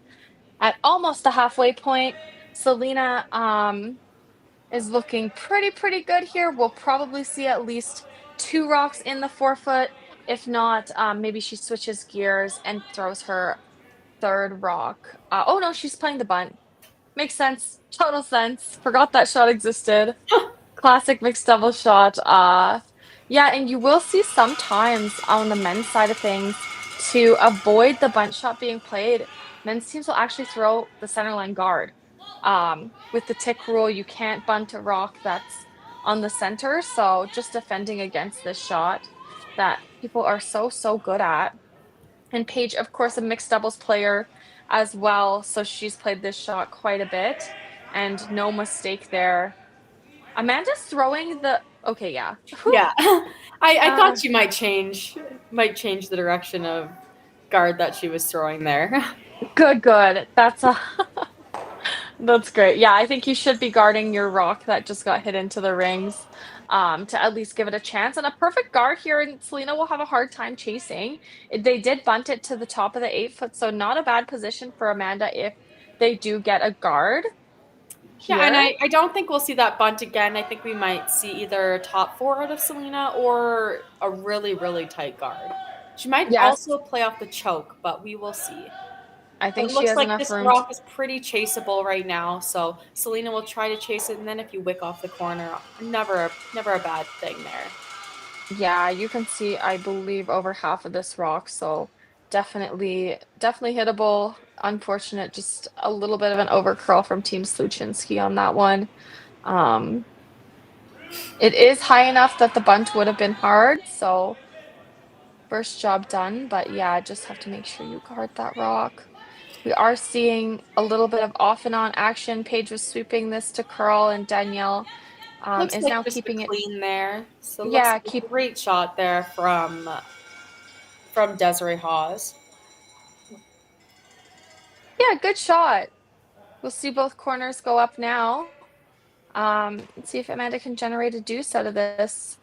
at almost the halfway point. Selena is looking pretty good here. We'll probably see at least 2 rocks in the forefoot. If not, maybe she switches gears and throws her third rock. Oh no, she's playing the bunt. Makes sense. Total sense. Forgot that shot existed. Classic mixed double shot. Yeah, and you will see sometimes on the men's side of things, to avoid the bunt shot being played, men's teams will actually throw the centerline guard. With the tick rule, you can't bunt a rock that's on the center, so just defending against this shot that people are so good at. And Paige, of course, a mixed doubles player as well, so she's played this shot quite a bit, and no mistake there. Amanda's throwing the okay, yeah. Yeah. I thought she might change the direction of guard that she was throwing there. Good. That's great. Yeah, I think you should be guarding your rock that just got hit into the rings, to at least give it a chance. And a perfect guard here, and Selena will have a hard time chasing. They did bunt it to the top of the 8-foot, so not a bad position for Amanda if they do get a guard. Yeah, and I don't think we'll see that bunt again. I think we might see either a top 4 out of Selena or a really tight guard. She might also play off the choke, but we will see. I think it she looks has like enough this room. rock is pretty chaseable right now, so Selena will try to chase it, and then if you wick off the corner, never a bad thing there. Yeah, you can see, I believe, over half of this rock, so definitely hittable. Unfortunate, just a little bit of an overcurl from Team Sluchinski on that one. It is high enough that the bunt would have been hard, so first job done, but yeah, just have to make sure you guard that rock. We are seeing a little bit of off and on action. Paige was sweeping this to curl, and Danielle Looks is like now just keeping it clean there. So it yeah, looks like a great shot there from Desiree Hawes. Yeah, good shot. We'll see both corners go up now. Let's see if Amanda can generate a deuce out of this.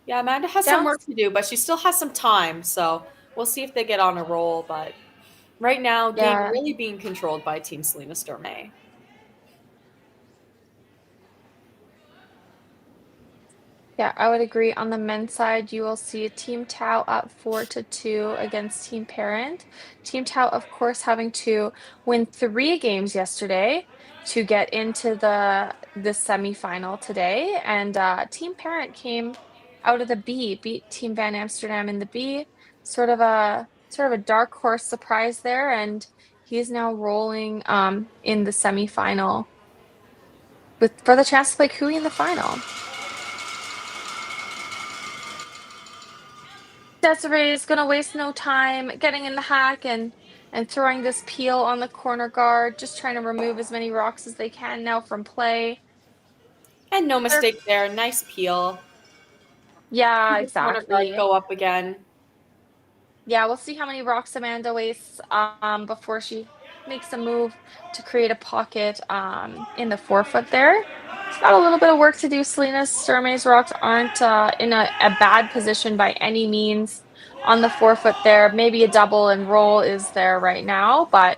Yeah, Amanda has some work to do, but she still has some time, so we'll see if they get on a roll. But right now, game really being controlled by Team Selena Sturmay. Yeah, I would agree. On the men's side, you will see Team Tau up 4-2 against Team Parent. Team Tau, of course, having to win 3 games yesterday to get into the semifinal today. And Team Parent came out of the B, beat Team Van Amsterdam in the B. Sort of a dark horse surprise there, and he's now rolling in the semifinal for the chance to play Kui in the final. Desiree is going to waste no time getting in the hack and throwing this peel on the corner guard, just trying to remove as many rocks as they can now from play. And no mistake there. Nice peel. Yeah, exactly. Corner guard go up again. Yeah, we'll see how many rocks Amanda wastes before she makes a move to create a pocket in the 4-foot there. She's got a little bit of work to do. Selena Sturmay's rocks aren't in a bad position by any means on the 4-foot there. Maybe a double and roll is there right now, but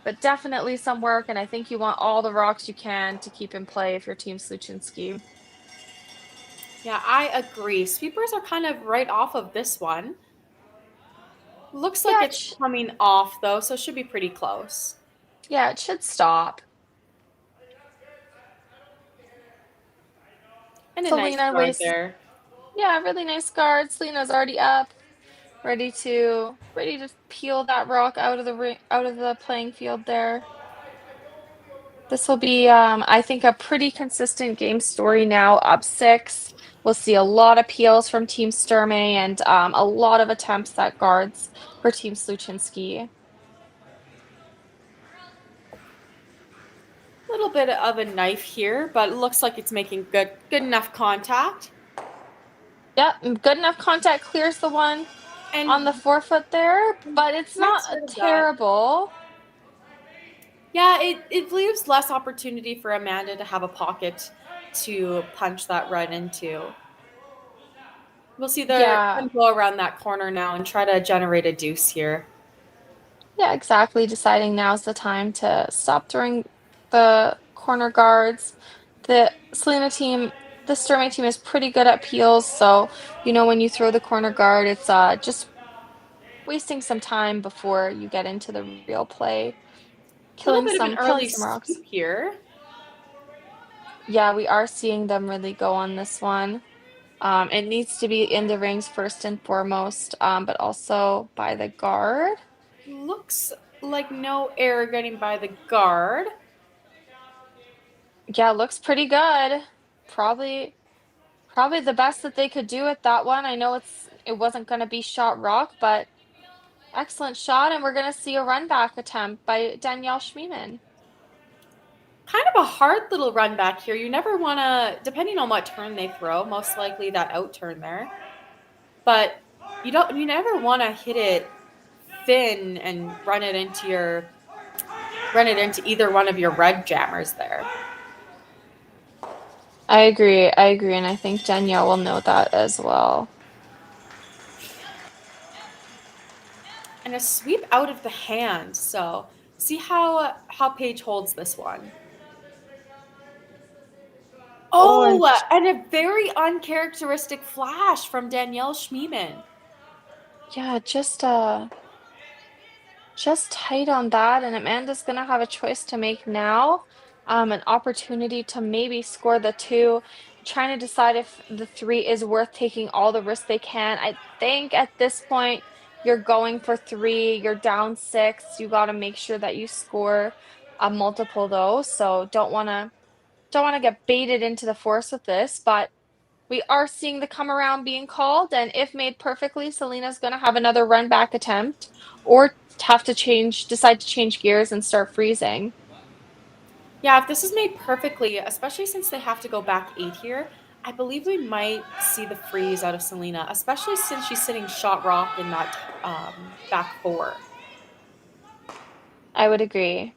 but definitely some work, and I think you want all the rocks you can to keep in play if you're Team Sluchinski. Yeah, I agree. Sweepers are kind of right off of this one. Looks like Yeah, it's coming off though, so it should be pretty close. yeah, it should stop. And a nice Selena guard there. Yeah, really nice guard. Selena's already up, ready to peel that rock out of the playing field there. This will be, I think, a pretty consistent game story now. Up 6. We'll see a lot of peels from Team Sturmay and a lot of attempts at guards for Team Sluchinski. A little bit of a knife here, but it looks like it's making good enough contact. Yep, good enough contact, clears the one on the forefoot there, but it's not terrible. Yeah, it leaves less opportunity for Amanda to have a pocket to punch that right into. We'll see them go around that corner now and try to generate a deuce here. Yeah, exactly. Deciding now's the time to stop throwing the corner guards. The Sturmay team is pretty good at peels, so when you throw the corner guard, it's just wasting some time before you get into the real play. Killing some rocks here. Yeah, we are seeing them really go on this one. It needs to be in the rings first and foremost, but also by the guard. Looks like no error getting by the guard. Yeah, looks pretty good. Probably the best that they could do at that one. I know it wasn't going to be shot rock, but excellent shot, and we're going to see a run back attempt by Danielle Schmiemann. Kind of a hard little run back here. You never want to, depending on what turn they throw, most likely that out turn there. But you never want to hit it thin and run it into either one of your red jammers there. I agree, and I think Danielle will know that as well. And a sweep out of the hand, so see how Paige holds this one. Oh, and a very uncharacteristic flash from Danielle Schmiemann. Yeah, just tight on that, and Amanda's gonna have a choice to make now. An opportunity to maybe score the 2, trying to decide if the 3 is worth taking all the risks they can. I think at this point you're going for 3, you're down 6, you got to make sure that you score a multiple though, so don't want to get baited into the force with this, but we are seeing the come around being called, and if made perfectly, Selena's going to have another run back attempt or have to decide to change gears and start freezing. Yeah, if this is made perfectly, especially since they have to go back 8 here, I believe we might see the freeze out of Selena, especially since she's sitting shot rock in that back 4. I would agree.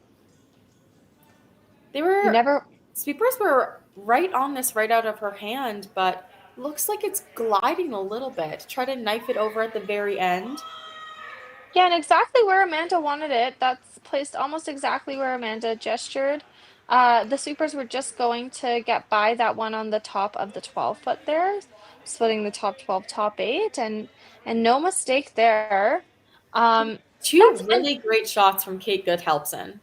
Sweepers were right on this right out of her hand, but looks like it's gliding a little bit. Try to knife it over at the very end. Yeah, and exactly where Amanda wanted it. That's placed almost exactly where Amanda gestured. The sweepers were just going to get by that one on the top of the 12-foot there, splitting the top 12, top 8, and no mistake there. 2 really great shots from Kate Goodhelpson.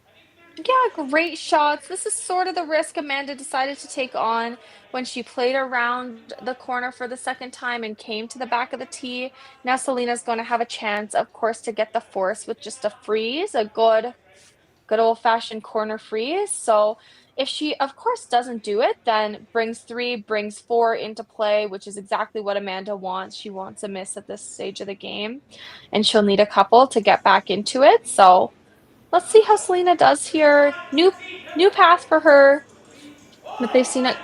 Yeah, great shots. This is sort of the risk Amanda decided to take on when she played around the corner for the second time and came to the back of the tee. Now Selena's going to have a chance, of course, to get the force with just a freeze, a good old-fashioned corner freeze. So if she, of course, doesn't do it, then brings 3, brings 4 into play, which is exactly what Amanda wants. She wants a miss at this stage of the game, and she'll need a couple to get back into it. So let's see how Selena does here. New path for her, but they've seen it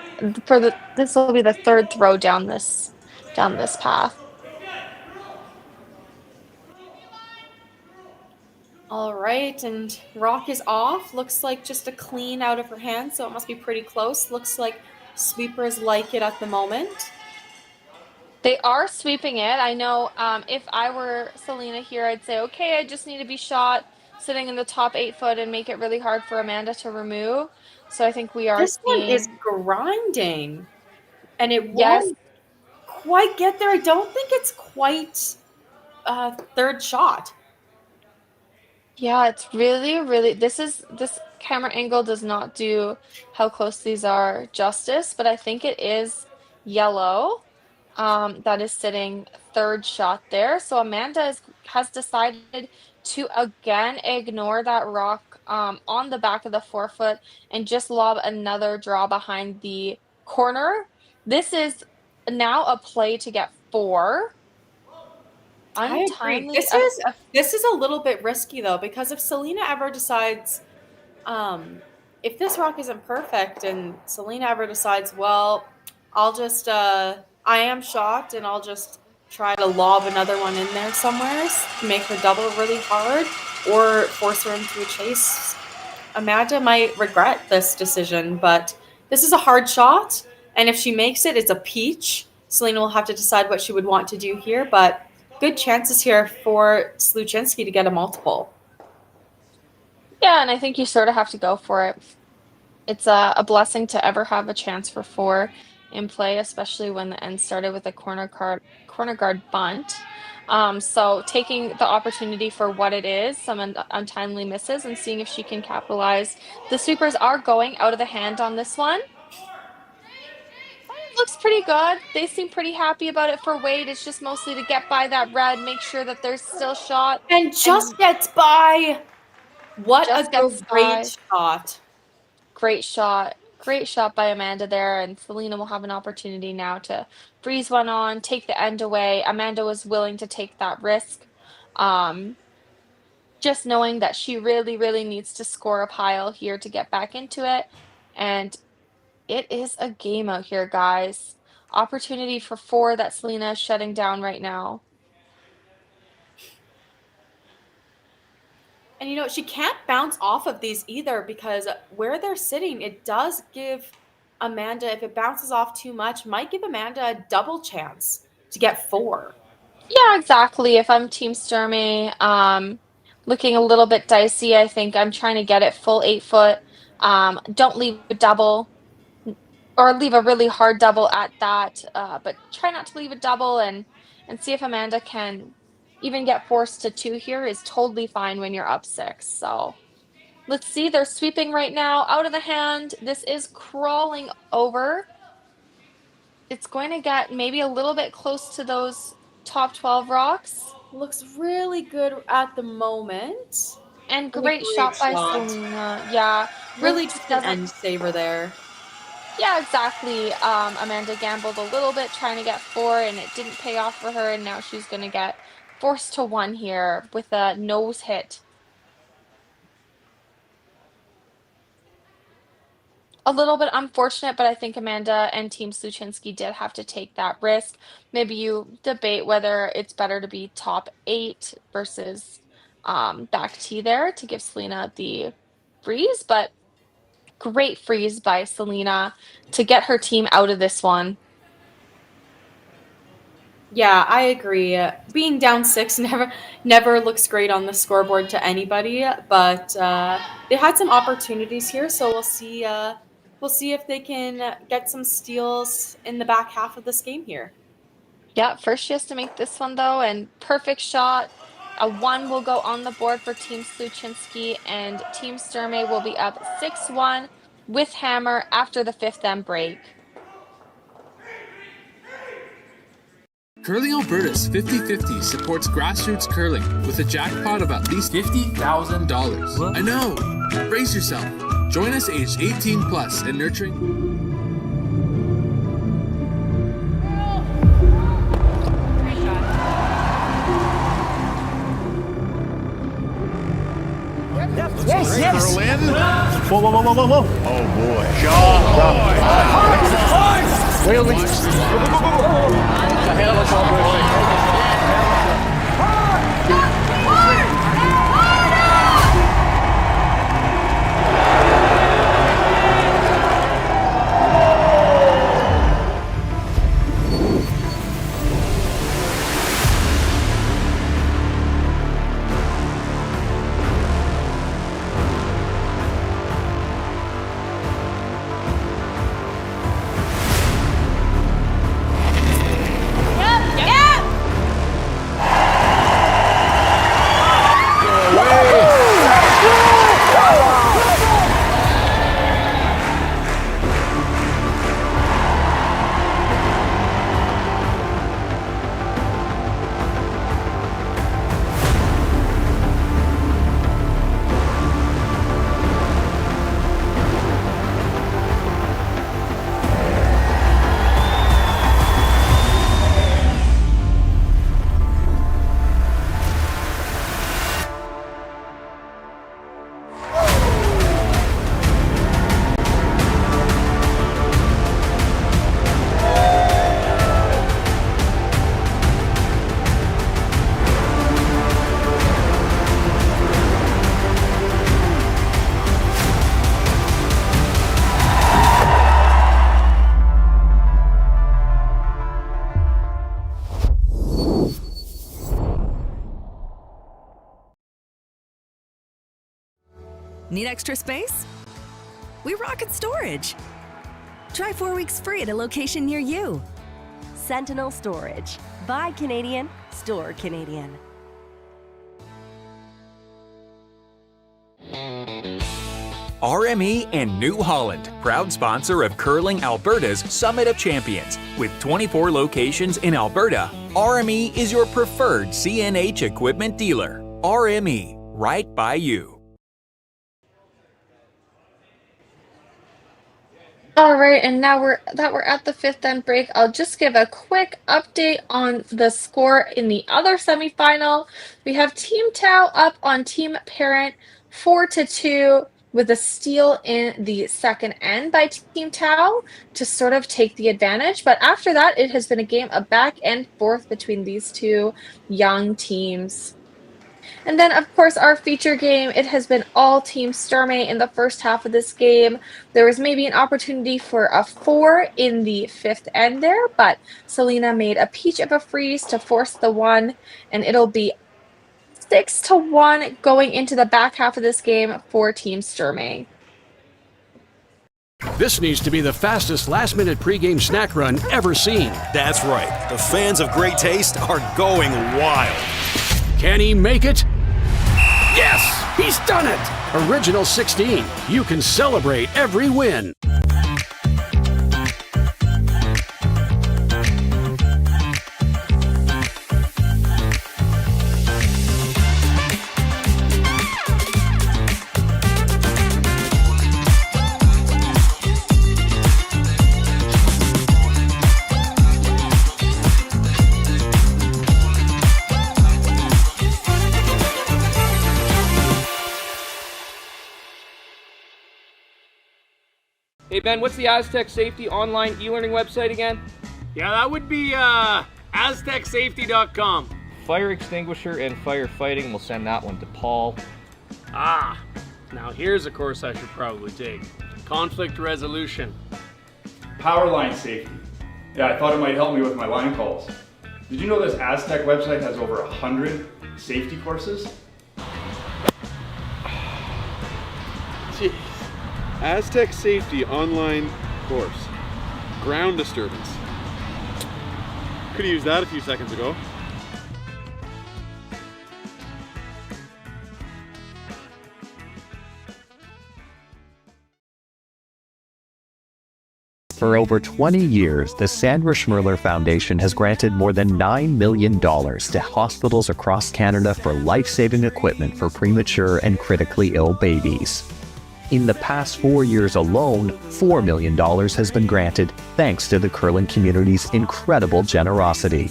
this will be the 3rd throw down this path. All right, and rock is off. Looks like just a clean out of her hand, so it must be pretty close. Looks like sweepers like it at the moment. They are sweeping it. I know if I were Selena here, I'd say, okay, I just need to be shot sitting in the top 8 foot and make it really hard for Amanda to remove. So I think we are This one seeing. is grinding, and it Yes. won't quite get there. I don't think it's quite third shot. Yeah, it's really, this camera angle does not do how close these are justice, but I think it is yellow that is sitting third shot there. So Amanda has decided to again ignore that rock on the back of the forefoot and just lob another draw behind the corner. This is now a play to get 4. I agree. This is a little bit risky though, because if Selena ever decides, if this rock isn't perfect and Selena ever decides, well, I'll just I am shot and I'll just try to lob another one in there somewhere to make her double really hard or force her into a chase, Amanda might regret this decision, but this is a hard shot, and if she makes it, it's a peach. Selena will have to decide what she would want to do here, but good chances here for Sluchinski to get a multiple. Yeah, and I think you sort of have to go for it. It's a blessing to ever have a chance for 4 in play, especially when the end started with a corner guard bunt. So taking the opportunity for what it is, some untimely misses, and seeing if she can capitalize. The sweepers are going out of the hand on this one. Looks pretty good. They seem pretty happy about it for Wade. It's just mostly to get by that red, make sure that there's still shot. And just gets by. What a great shot. Great shot. Great shot by Amanda there, and Selena will have an opportunity now to freeze one on, take the end away. Amanda was willing to take that risk. Just knowing that she really needs to score a pile here to get back into it. And it is a game out here, guys. Opportunity for 4 that Selena is shutting down right now. And, you know, she can't bounce off of these either, because where they're sitting, it does give Amanda, if it bounces off too much, might give Amanda a double chance to get 4. Yeah, exactly. If I'm Team Sturmay, looking a little bit dicey, I think I'm trying to get it full 8 foot. Don't leave a double, or leave a really hard double at that, but try not to leave a double and see if Amanda can even get forced to 2 here is totally fine when you're up 6. So let's see. They're sweeping right now out of the hand. This is crawling over. It's going to get maybe a little bit close to those top 12 rocks. Looks really good at the moment. And great shot by Selena. Yeah. Really just an end saver there. Yeah, exactly. Amanda gambled a little bit trying to get 4, and it didn't pay off for her, and now she's going to get forced to 1 here with a nose hit. A little bit unfortunate, but I think Amanda and Team Sluchinski did have to take that risk. Maybe you debate whether it's better to be top 8 versus back T there to give Selena the freeze, but great freeze by Selena to get her team out of this one. Yeah, I agree. Being down 6 never looks great on the scoreboard to anybody, but they had some opportunities here, so we'll see if they can get some steals in the back half of this game here. Yeah, first she has to make this one though, and perfect shot. A 1 will go on the board for Team Sluchinski, and Team Sturmay will be up 6-1 with hammer after the 5th end break. Curling Alberta's 50/50 supports grassroots curling with a jackpot of at least $50,000. I know! Brace yourself. Join us aged 18 plus and nurturing. Yes. Curl in. Whoa. Oh boy. Need extra space? We rocket storage. Try 4 weeks free at a location near you. Sentinel Storage. Buy Canadian, store Canadian. RME and New Holland, proud sponsor of Curling Alberta's Summit of Champions. With 24 locations in Alberta, RME is your preferred CNH equipment dealer. RME, right by you. All right, and now we're at the fifth end break, I'll just give a quick update on the score in the other semifinal. We have Team Tau up on Team Parent 4-2 with a steal in the second end by Team Tau to sort of take the advantage. But after that, it has been a game of back and forth between these two young teams. And then, of course, our feature game, it has been all Team Sturmay in the first half of this game. There was maybe an opportunity for a 4 in the fifth end there, but Selena made a peach of a freeze to force the 1, and it'll be 6-1 going into the back half of this game for Team Sturmay. This needs to be the fastest last-minute pregame snack run ever seen. That's right. The fans of great taste are going wild. Can he make it? Yes! He's done it! Original 16. You can celebrate every win. Hey Ben, what's the Aztec Safety online e-learning website again? Yeah, that would be aztecsafety.com. Fire extinguisher and firefighting, we'll send that one to Paul. Ah, now here's a course I should probably take. Conflict resolution. Power line safety. Yeah, I thought it might help me with my line calls. Did you know this Aztec website has over 100 safety courses? Jeez. Aztec Safety online course. Ground disturbance. Could have used that a few seconds ago. For over 20 years, the Sandra Schmirler Foundation has granted more than $9 million to hospitals across Canada for life-saving equipment for premature and critically ill babies. In the past 4 years alone, $4 million has been granted thanks to the curling community's incredible generosity.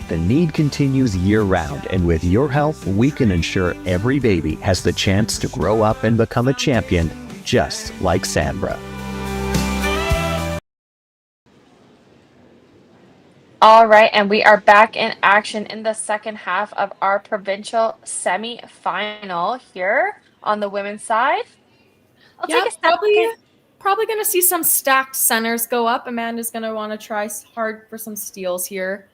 The need continues year-round, and with your help, we can ensure every baby has the chance to grow up and become a champion, just like Sandra. All right, and we are back in action in the second half of our provincial semi-final here on the women's side. I'll take a step. Probably going to see some stacked centers go up. Amanda's going to want to try hard for some steals here.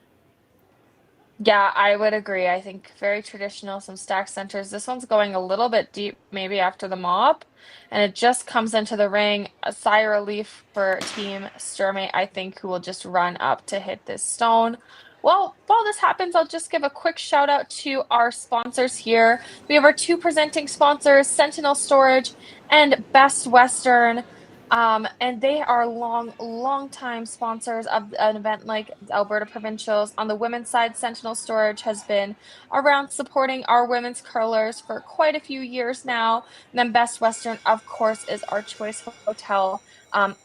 Yeah, I would agree. I think very traditional, some stack centers. This one's going a little bit deep, maybe after the mop, and it just comes into the ring. A sigh of relief for Team Sturmay, I think, who will just run up to hit this stone. Well, while this happens, I'll just give a quick shout out to our sponsors here. We have our two presenting sponsors, Sentinel Storage and Best Western. And they are long time sponsors of an event like Alberta Provincials. On the women's side, Sentinel Storage has been around supporting our women's curlers for quite a few years now. And then Best Western, of course, is our choice hotel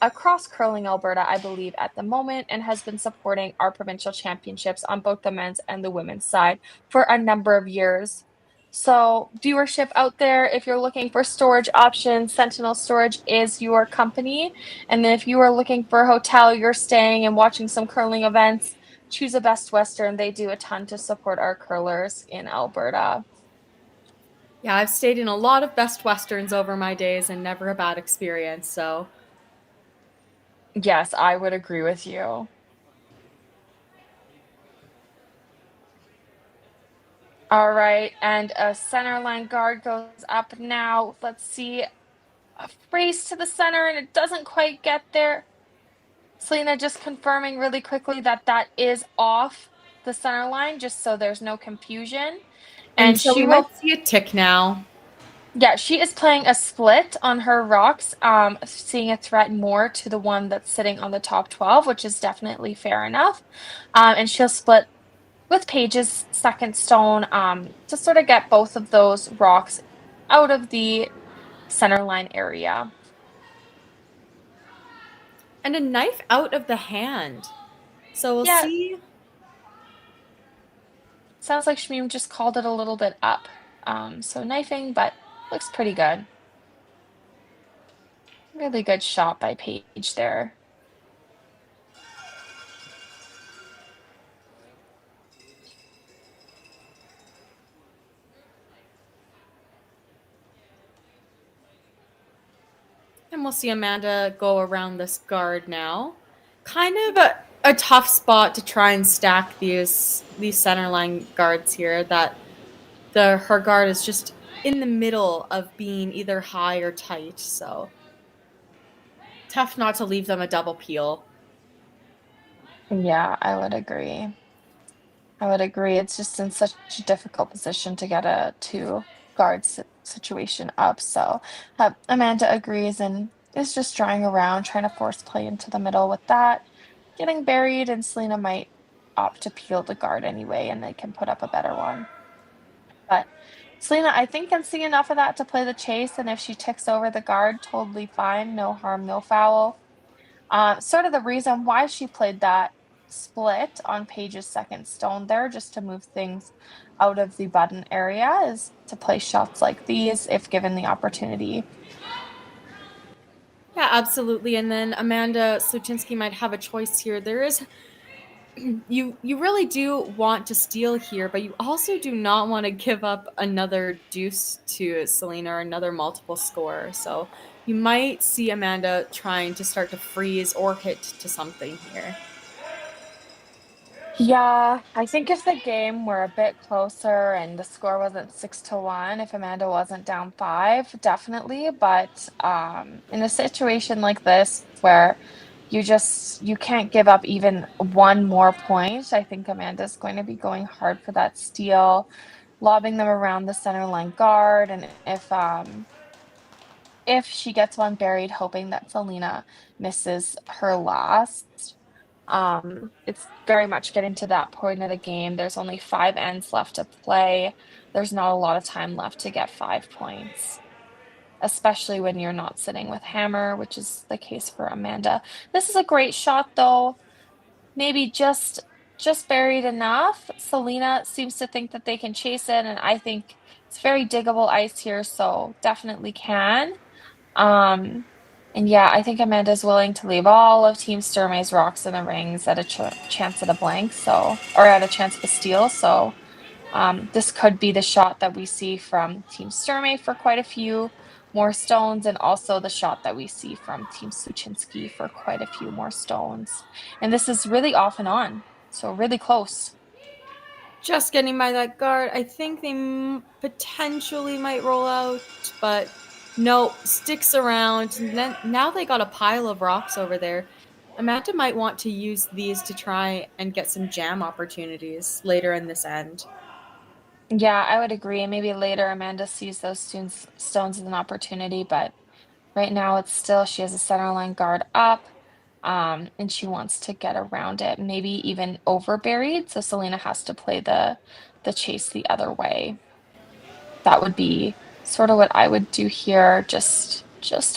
across curling Alberta, I believe, at the moment, and has been supporting our provincial championships on both the men's and the women's side for a number of years. So viewership out there, if you're looking for storage options, Sentinel Storage is your company. And then if you are looking for a hotel, you're staying and watching some curling events, choose a Best Western. They do a ton to support our curlers in Alberta. Yeah, I've stayed in a lot of Best Westerns over my days and never a bad experience, so. Yes, I would agree with you. All right, and a center line guard goes up now. Let's see. A race to the center, and it doesn't quite get there. Selena just confirming really quickly that that is off the center line, just so there's no confusion. And And so she we might, will see a tick now. yeah, she is playing a split on her rocks, seeing a threat more to the one that's sitting on the top 12, which is definitely fair enough. And she'll split with Paige's second stone to sort of get both of those rocks out of the center line area. And a knife out of the hand. So we'll Yeah. see. Sounds like Shmeem just called it a little bit up. So knifing, but looks pretty good. Really good shot by Paige there. And we'll see Amanda go around this guard now. Kind of a tough spot to try and stack these center line guards here. That her guard is just in the middle of being either high or tight. So tough not to leave them a double peel. Yeah, I would agree. It's just in such a difficult position to get a two guard situation up. So Amanda agrees and is just drawing around, trying to force play into the middle with that. Getting buried, and Selena might opt to peel the guard anyway, and they can put up a better one. But Selena, I think, can see enough of that to play the chase, and if she ticks over the guard, totally fine. No harm, no foul. Sort of the reason why she played that split on Paige's second stone there, just to move things out of the button area, is to play shots like these if given the opportunity. Yeah, absolutely. And then Amanda Sluchinski might have a choice here. There is you really do want to steal here, but you also do not want to give up another deuce to Selena or another multiple score. So you might see Amanda trying to start to freeze or hit to something here. Yeah, I think if the game were a bit closer and the score wasn't 6-1, if Amanda wasn't down 5, definitely. But in a situation like this where you can't give up even one more point, I think Amanda's going to be going hard for that steal, lobbing them around the center line guard, and if she gets one buried, hoping that Selena misses her last. It's very much getting to that point of the game. There's only 5 ends left to play. There's not a lot of time left to get 5 points, especially when you're not sitting with hammer, which is the case for Amanda. This is a great shot, though. Maybe just buried enough. Selena seems to think that they can chase it, and I think it's very diggable ice here, so definitely can. And yeah, I think Amanda's willing to leave all of Team Sturmay's rocks in the rings at a chance at a blank, or at a chance of a steal. So this could be the shot that we see from Team Sturmay for quite a few more stones, and also the shot that we see from Team Sluchinski for quite a few more stones. And this is really off and on, so really close. Just getting by that guard. I think they potentially might roll out, but no, sticks around. And then now they got a pile of rocks over there. Amanda might want to use these to try and get some jam opportunities later in this end. Yeah, I would agree. Maybe later Amanda sees those stones as an opportunity, but right now it's still, she has a center line guard up, and she wants to get around it, maybe even over buried. So Selena has to play the chase the other way. That would be sort of what I would do here, just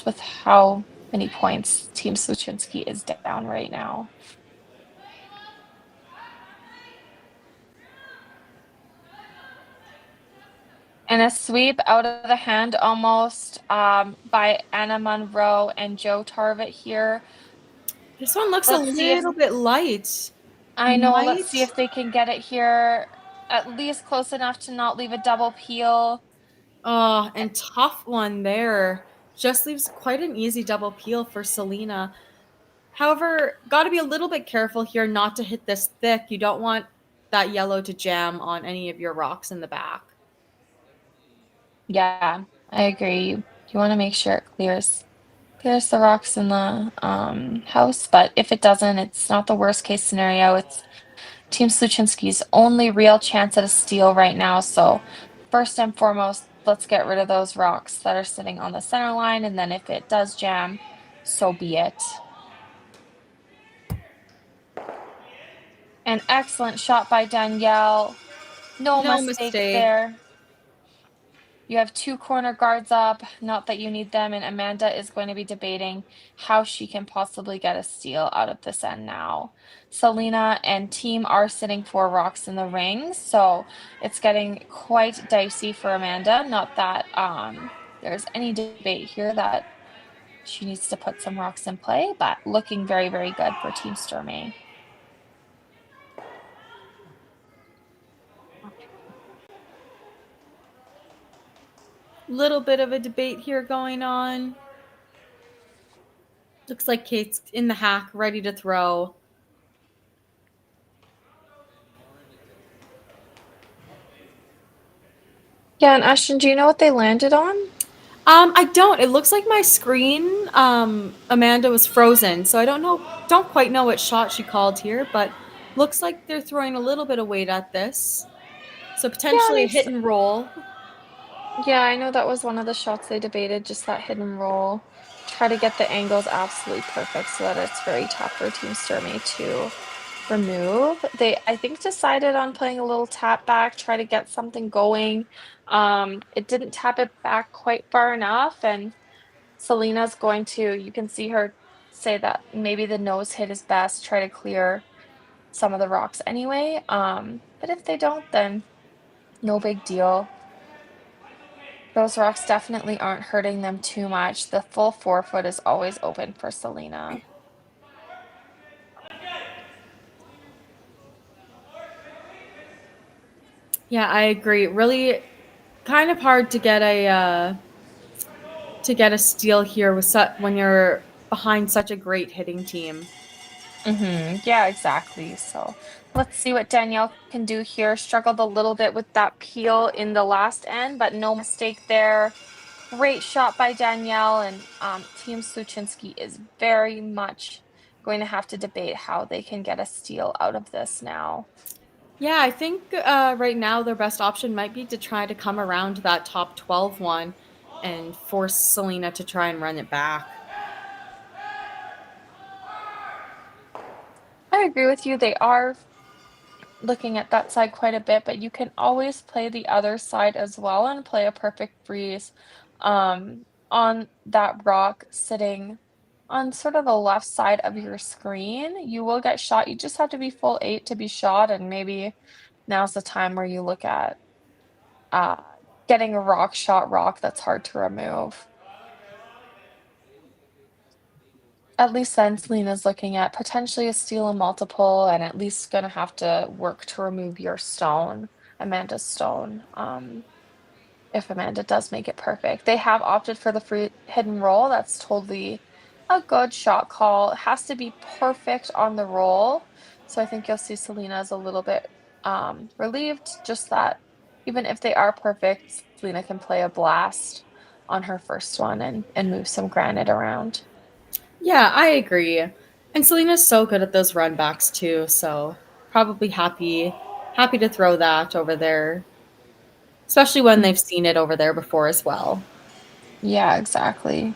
with how many points Team Sluchinski is down right now. And a sweep out of the hand almost by Anna Monroe and Joe Tarvett here. This one looks a little bit light. I know. Let's see if they can get it here. At least close enough to not leave a double peel. Oh, and tough one there. Just leaves quite an easy double peel for Selena. However, got to be a little bit careful here not to hit this thick. You don't want that yellow to jam on any of your rocks in the back. Yeah, I agree. You want to make sure it clears the rocks in the house, but if it doesn't, it's not the worst case scenario. It's Team Sluchinski's only real chance at a steal right now. So first and foremost, let's get rid of those rocks that are sitting on the center line, and then if it does jam, so be it. An excellent shot by Danielle. No mistake there. You have 2 corner guards up, not that you need them, and Amanda is going to be debating how she can possibly get a steal out of this end now. Selena and team are sitting 4 rocks in the ring, so it's getting quite dicey for Amanda. Not that there's any debate here that she needs to put some rocks in play, but looking very, very good for Team Sturmay. Little bit of a debate here going on. Looks like Kate's in the hack, ready to throw. Yeah, and Ashton, do you know what they landed on? I don't. It looks like my screen, Amanda was frozen, so I don't quite know what shot she called here, but looks like they're throwing a little bit of weight at this. So potentially a hit and roll. Yeah, I know that was one of the shots they debated, just that hit and roll. Try to get the angles absolutely perfect so that it's very tough for Team Sturmay to remove. They, I think, decided on playing a little tap back, try to get something going. It didn't tap it back quite far enough, and Selena's going to, you can see her say that maybe the nose hit is best, try to clear some of the rocks anyway. But if they don't, then no big deal. Those rocks definitely aren't hurting them too much. The full 4-foot is always open for Selena. Yeah, I agree. Really kind of hard to get a steal here with when you're behind such a great hitting team. Yeah, exactly. So let's see what Danielle can do here. Struggled a little bit with that peel in the last end, but no mistake there. Great shot by Danielle, and Team Sluchinski is very much going to have to debate how they can get a steal out of this now. Yeah, I think right now their best option might be to try to come around that top 12 one and force Selena to try and run it back. I agree with you. They are looking at that side quite a bit, but you can always play the other side as well and play a perfect freeze on that rock sitting on sort of the left side of your screen. You will get shot. You just have to be full 8 to be shot, and maybe now's the time where you look at getting a rock that's hard to remove. At least then Selena's looking at potentially a steal and multiple, and at least gonna have to work to remove your stone, Amanda's stone, if Amanda does make it perfect. They have opted for the free hidden roll. That's totally a good shot call. It has to be perfect on the roll. So I think you'll see Selena's a little bit relieved, just that even if they are perfect, Selena can play a blast on her first one and move some granite around. Yeah, I agree. And Selena's so good at those run backs too, so probably happy to throw that over there. Especially when they've seen it over there before as well. Yeah, exactly.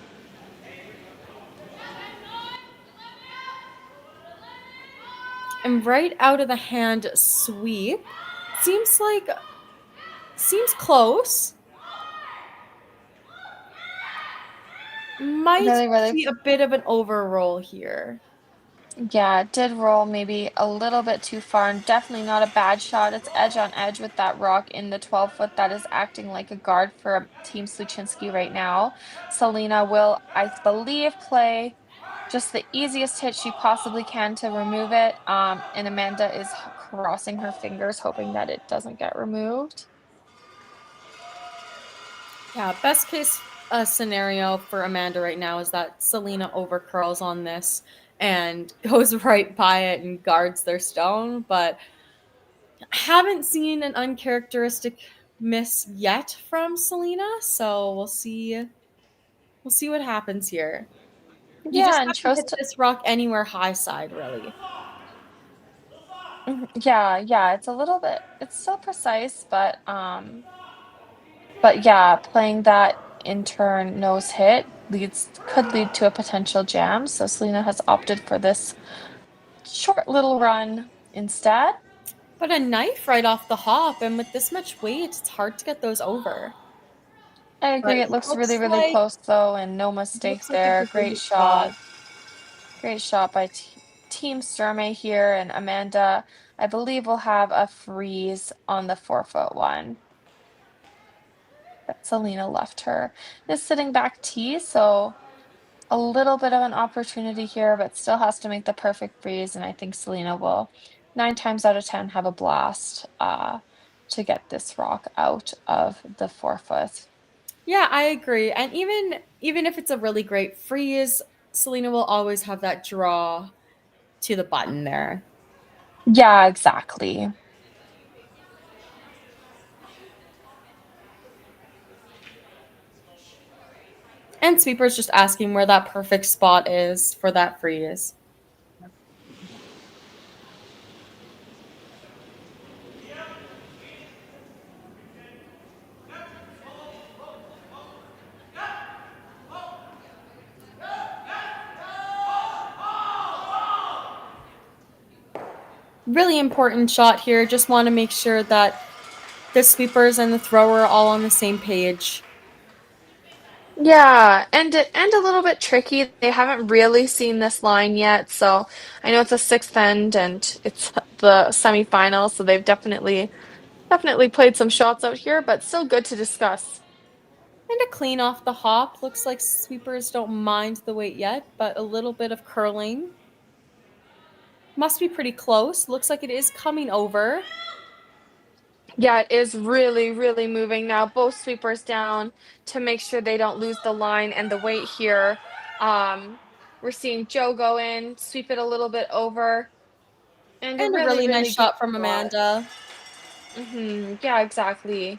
And right out of the hand sweep. Seems close. Might be a bit of an overroll here. Yeah, it did roll maybe a little bit too far, and definitely not a bad shot. It's edge on edge with that rock in the 12-foot that is acting like a guard for Team Sluchinski right now. Selena will, I believe, play just the easiest hit she possibly can to remove it, and Amanda is crossing her fingers, hoping that it doesn't get removed. Yeah, best case scenario for Amanda right now is that Selena overcurls on this and goes right by it and guards their stone, but Haven't seen an uncharacteristic miss yet from Selena, so we'll see. We'll see what happens here. You Yeah, just and have to chose hit to. this rock anywhere high side, really. Yeah, it's a little bit. It's still precise, but yeah, playing that in turn nose hit could lead to a potential jam. So Selena has opted for this short little run instead. But a knife right off the hop, and with this much weight, it's hard to get those over. I But agree. It it looks really, looks really like close though, and no mistakes a there. Great great shot. shot. Great shot by Team Sturmay here, and Amanda, I believe, will have a freeze on the 4-foot one that Selena left her. Is sitting back tee, so a little bit of an opportunity here, but still has to make the perfect freeze, and I think Selena will 9 times out of 10 have a blast to get this rock out of the 4-foot. Yeah, I agree. And even if it's a really great freeze, Selena will always have that draw to the button there. Yeah, exactly. And Sweeper's just asking where that perfect spot is for that freeze. Really important shot here. Just want to make sure that the sweepers and the thrower are all on the same page. Yeah, and a little bit tricky. They haven't really seen this line yet, so I know it's a sixth end and it's the semifinals, so they've definitely played some shots out here, but still good to discuss. And a clean off the hop. Looks like sweepers don't mind the weight yet, but a little bit of curling. Must be pretty close. Looks like it is coming over. Yeah, it is really, really moving now. Both sweepers down to make sure they don't lose the line and the weight here. We're seeing Joe go in, sweep it a little bit over. And a really nice good shot from Amanda. Yeah, exactly.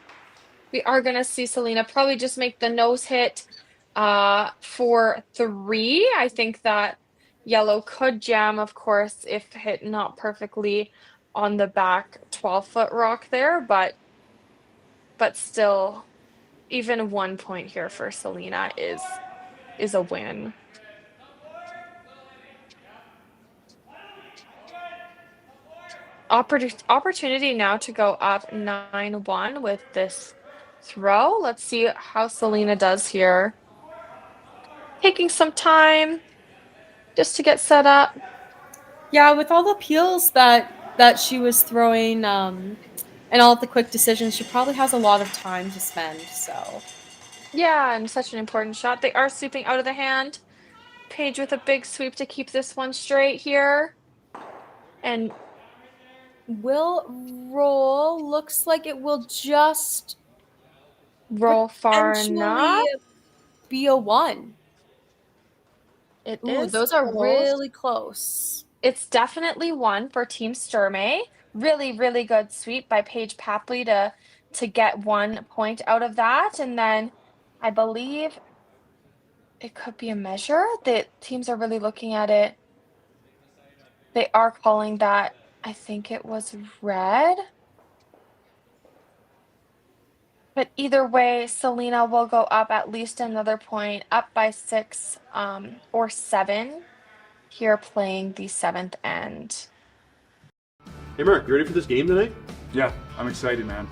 We are going to see Selena probably just make the nose hit for 3. I think that yellow could jam, of course, if hit not perfectly on the back 12-foot rock there, but still, even 1 point here for Selena is a win. Opportunity now to go up 9-1 with this throw. Let's see how Selena does here. Taking some time just to get set up. Yeah, with all the peels that she was throwing and all of the quick decisions, she probably has a lot of time to spend, so. Yeah, and such an important shot. They are sweeping out of the hand. Paige with a big sweep to keep this one straight here. And will roll. Looks like it will just roll far enough. Be a 1. It Ooh, is those are close. really close. It's definitely 1 for Team Sturmay. Really, really good sweep by Paige Papley to get 1 point out of that. And then I believe it could be a measure. The teams are really looking at it. They are calling that, I think it was red. But either way, Selena will go up at least another point, up by 6 or 7 here playing the 7th end. Hey Mark, you ready for this game tonight? Yeah, I'm excited, man.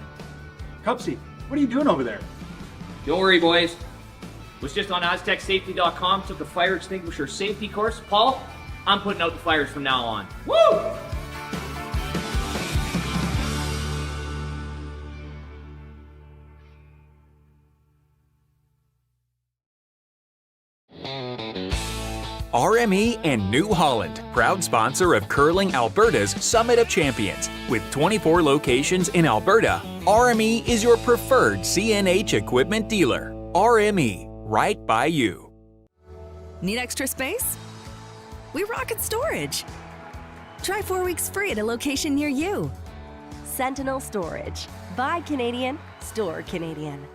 Cupsy, what are you doing over there? Don't worry, boys. Was just on AztecSafety.com, took a fire extinguisher safety course. Paul, I'm putting out the fires from now on. Woo! RME and New Holland, proud sponsor of Curling Alberta's Summit of Champions. With 24 locations in Alberta, RME is your preferred CNH equipment dealer. RME, right by you. Need extra space? We rocket storage. Try 4 weeks free at a location near you. Sentinel Storage. Buy Canadian, store Canadian.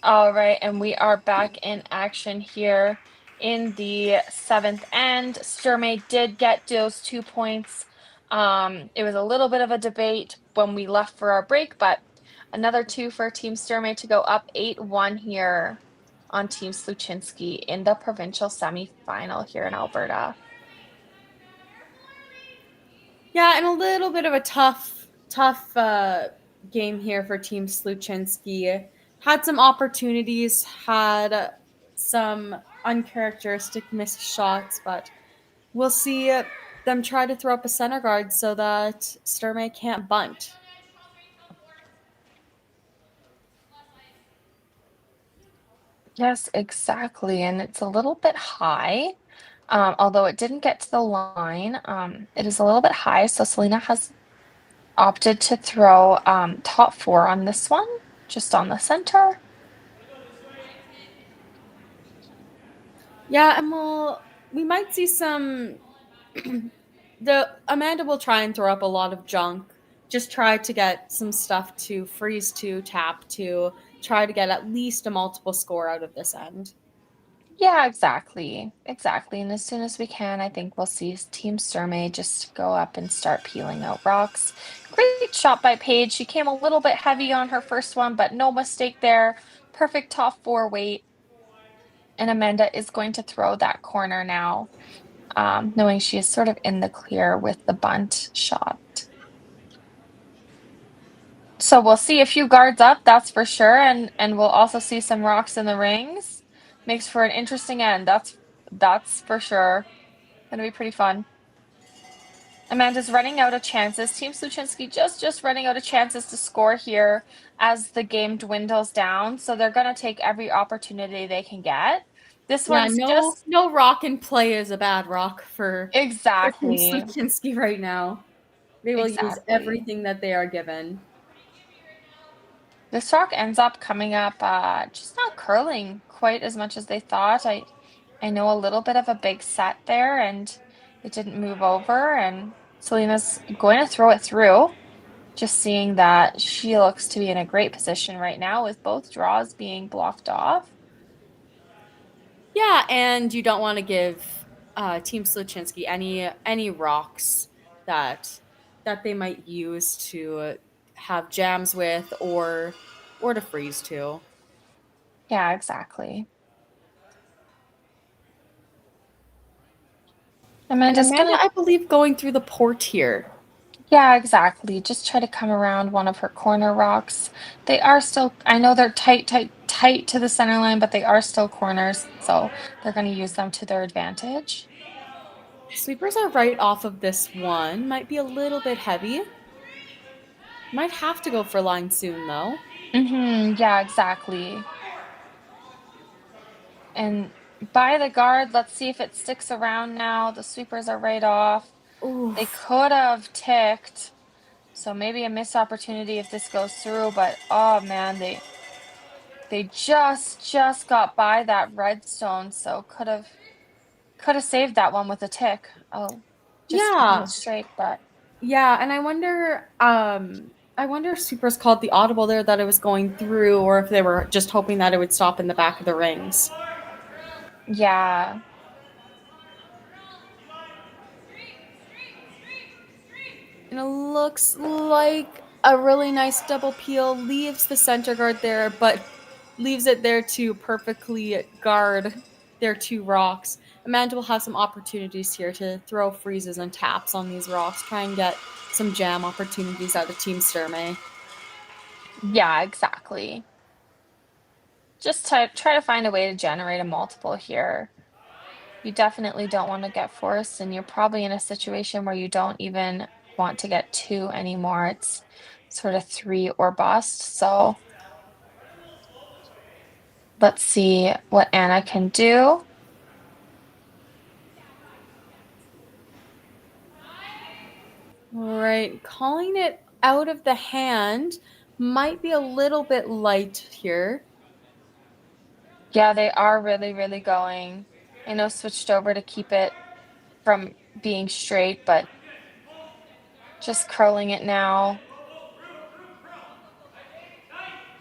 All right, and we are back in action here in the 7th end. Sturmay did get those 2 points. It was a little bit of a debate when we left for our break, but another 2 for Team Sturmay to go up 8-1 here on Team Sluchinski in the provincial semifinal here in Alberta. Yeah, and a little bit of a tough game here for Team Sluchinski. Had some opportunities, had some uncharacteristic missed shots, but we'll see them try to throw up a center guard so that Sturmay can't bunt. Yes, exactly, and it's a little bit high. Although it didn't get to the line, it is a little bit high, so Selena has opted to throw top 4 on this one, just on the center. Yeah, and we might see some. Amanda will try and throw up a lot of junk. Just try to get some stuff to freeze to, tap to, try to get at least a multiple score out of this end. Yeah, exactly. Exactly. And as soon as we can, I think we'll see Team Sturmay just go up and start peeling out rocks. Great shot by Paige. She came a little bit heavy on her first one, but no mistake there. Perfect top 4 weight. And Amanda is going to throw that corner now, knowing she is sort of in the clear with the bunt shot. So we'll see a few guards up, that's for sure, and we'll also see some rocks in the rings. Makes for an interesting end, that's for sure. Gonna be pretty fun. Amanda's running out of chances. Team Sluchinski just running out of chances to score here as the game dwindles down. So they're gonna take every opportunity they can get. This one's no rock in play is a bad rock for exactly Team Sluchinski right now. They will use everything that they are given. This rock ends up coming up, just not curling quite as much as they thought. I know a little bit of a big set there, and it didn't move over, and Selena's going to throw it through. Just seeing that she looks to be in a great position right now with both draws being blocked off. Yeah, and you don't want to give Team Sluchinski any rocks that they might use to have jams with or to freeze to. Yeah, exactly. Amanda, I believe, going through the port here. Yeah, exactly. Just try to come around one of her corner rocks. They are still, I know they're tight to the center line, but they are still corners, so they're going to use them to their advantage. Sweepers are right off of this one. Might be a little bit heavy. Might have to go for line soon, though. Yeah, exactly. And by the guard, let's see if it sticks around now. The sweepers are right off. Oof. They could have ticked, so maybe a missed opportunity if this goes through, but oh man, they just got by that redstone, so could have saved that one with a tick. Oh, just straight, but yeah, and I wonder if Sweepers called the audible there that it was going through, or if they were just hoping that it would stop in the back of the rings. Yeah. And it looks like a really nice double peel. Leaves the center guard there, but leaves it there to perfectly guard their 2 rocks. Amanda will have some opportunities here to throw freezes and taps on these rocks, try and get some jam opportunities out of Team Sturmay. Yeah, exactly. Just try to find a way to generate a multiple here. You definitely don't want to get forced, and you're probably in a situation where you don't even want to get 2 anymore. It's sort of 3 or bust. So let's see what Anna can do. All right, calling it out of the hand might be a little bit light here. Yeah, they are really, really going. I know switched over to keep it from being straight, but just curling it now.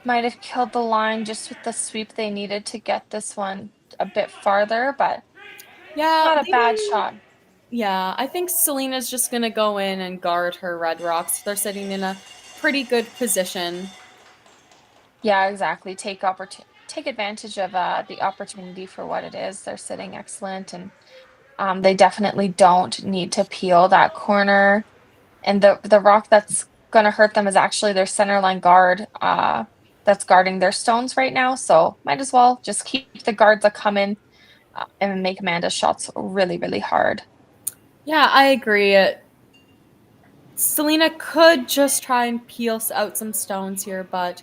Might have killed the line just with the sweep they needed to get this one a bit farther, but Yeah, not a bad shot. Yeah, I think Selena's just going to go in and guard her red rocks. They're sitting in a pretty good position. Yeah, exactly. Take advantage of the opportunity for what it is. They're sitting excellent, and they definitely don't need to peel that corner. And the rock that's going to hurt them is actually their center line guard that's guarding their stones right now. So might as well just keep the guards a coming and make Amanda's shots really, really hard. Yeah, I agree. Selena could just try and peel out some stones here, but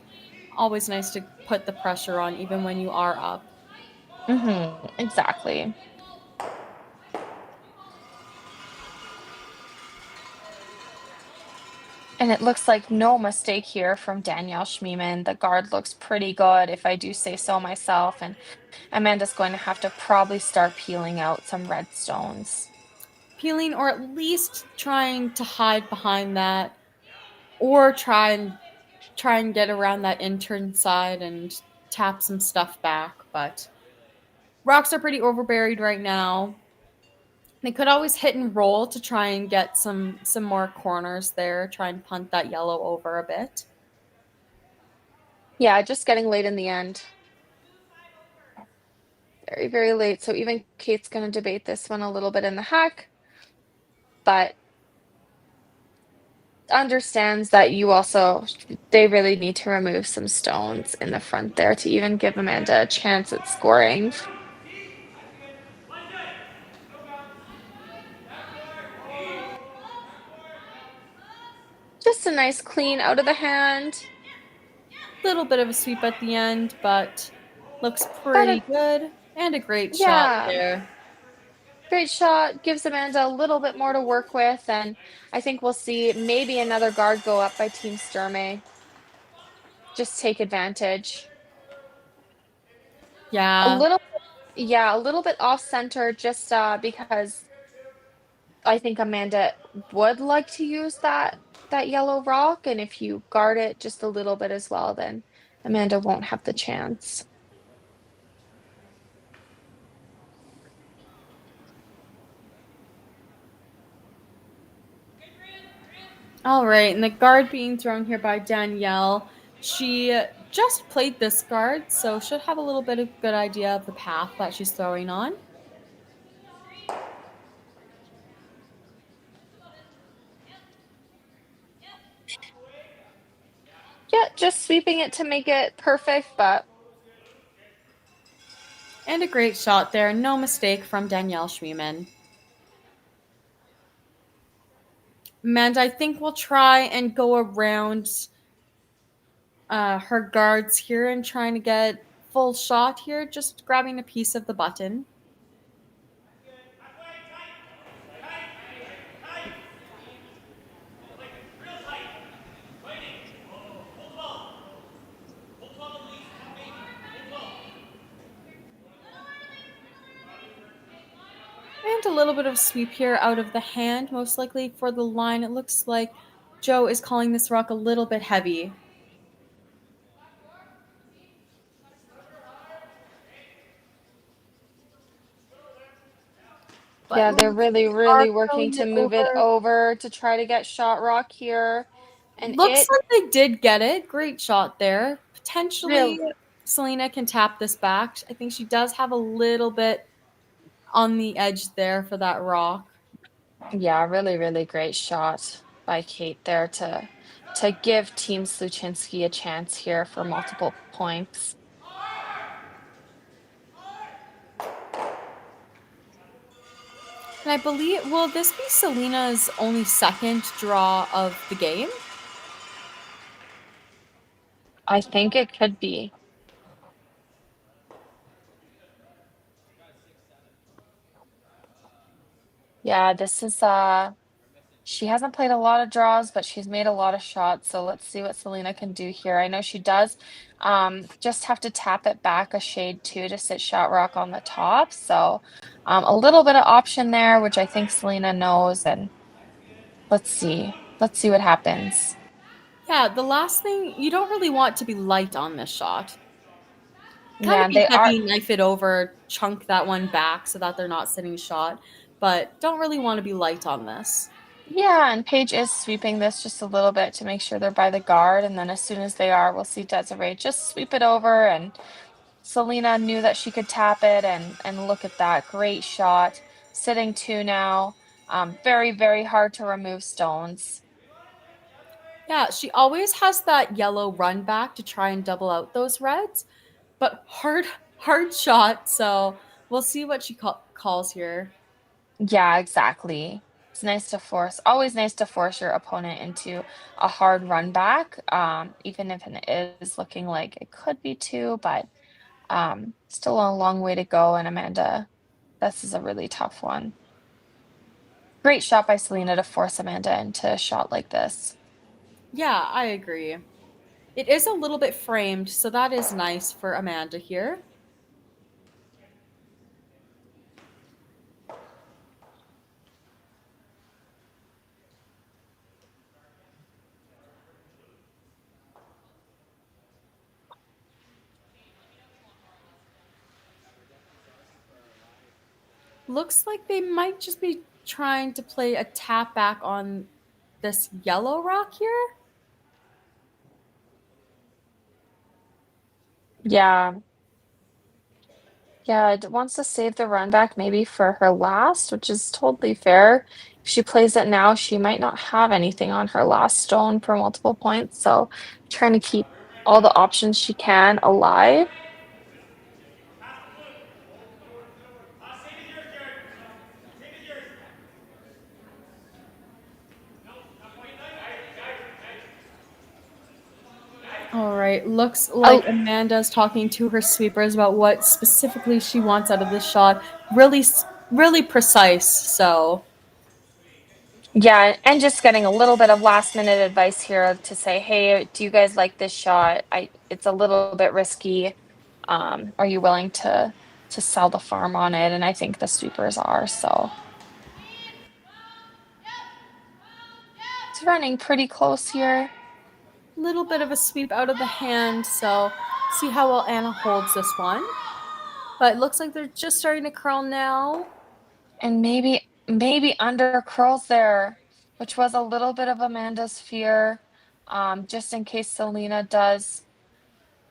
always nice to put the pressure on even when you are up. Exactly. And it looks like no mistake here from Danielle Schmiemann. The guard looks pretty good, if I do say so myself. And Amanda's going to have to probably start peeling out some red stones. Peeling, or at least trying to hide behind that, or try and get around that intern side and tap some stuff back. But rocks are pretty overburied right now. They could always hit and roll to try and get some more corners there, try and punt that yellow over a bit. Yeah, just getting late in the end. Very, very late. So even Kate's going to debate this one a little bit in the hack, but understands that they really need to remove some stones in the front there to even give Amanda a chance at scoring. Just a nice clean out of the hand. Little bit of a sweep at the end, but looks pretty good. And a great shot there. Great shot. Gives Amanda a little bit more to work with, and I think we'll see maybe another guard go up by Team Sturmay. Just take advantage. Yeah. A little bit off center, just because I think Amanda would like to use that yellow rock, and if you guard it just a little bit as well, then Amanda won't have the chance. All right, and the guard being thrown here by Danielle. She just played this guard, so should have a little bit of good idea of the path that she's throwing on. Yeah, just sweeping it to make it perfect, but. And a great shot there. No mistake from Danielle Schmiemann. Amanda, I think we'll try and go around her guards here and trying to get full shot here, just grabbing a piece of the button. And a little bit of sweep here out of the hand, most likely for the line. It looks like Joe is calling this rock a little bit heavy. Yeah, they're really, really working to move it over to try to get shot rock here. And looks like they did get it. Great shot there. Potentially, Selena can tap this back. I think she does have a little bit on the edge there for that rock. Yeah, really, really great shot by Kate there to give Team Sluchinski a chance here for multiple points. And I believe, will this be Selena's only second draw of the game? I think it could be. Yeah, this is she hasn't played a lot of draws, but she's made a lot of shots. So let's see what Selena can do here. I know she does just have to tap it back a shade too to sit shot rock on the top. So a little bit of option there, which I think Selena knows. And let's see what happens. Yeah, the last thing, you don't really want to be light on this shot. Yeah, Kind of be heavy, knife it over, chunk that one back so that they're not sitting shot, but don't really want to be light on this. Yeah, and Paige is sweeping this just a little bit to make sure they're by the guard, and then as soon as they are, we'll see Desiree just sweep it over, and Selena knew that she could tap it, and look at that, great shot. Sitting 2 now. Very, very hard to remove stones. Yeah, she always has that yellow run back to try and double out those reds, but hard shot, so we'll see what she calls here. Yeah, exactly. It's nice to force, always nice to force your opponent into a hard run back, even if it is looking like it could be 2, but still a long way to go. And Amanda, this is a really tough one. Great shot by Selena to force Amanda into a shot like this. Yeah, I agree. It is a little bit framed, so that is nice for Amanda here. Looks like they might just be trying to play a tap back on this yellow rock here. Yeah. Yeah, it wants to save the run back maybe for her last, which is totally fair. If she plays it now, she might not have anything on her last stone for multiple points. So trying to keep all the options she can alive. All right, looks like Amanda's talking to her sweepers about what specifically she wants out of this shot. Really precise, so. Yeah, and just getting a little bit of last minute advice here to say, hey, do you guys like this shot? It's a little bit risky. Are you willing to sell the farm on it? And I think the sweepers are, so. It's running pretty close here. Little bit of a sweep out of the hand, so see how well Anna holds this one. But it looks like they're just starting to curl now. And maybe under curls there, which was a little bit of Amanda's fear, just in case Selena does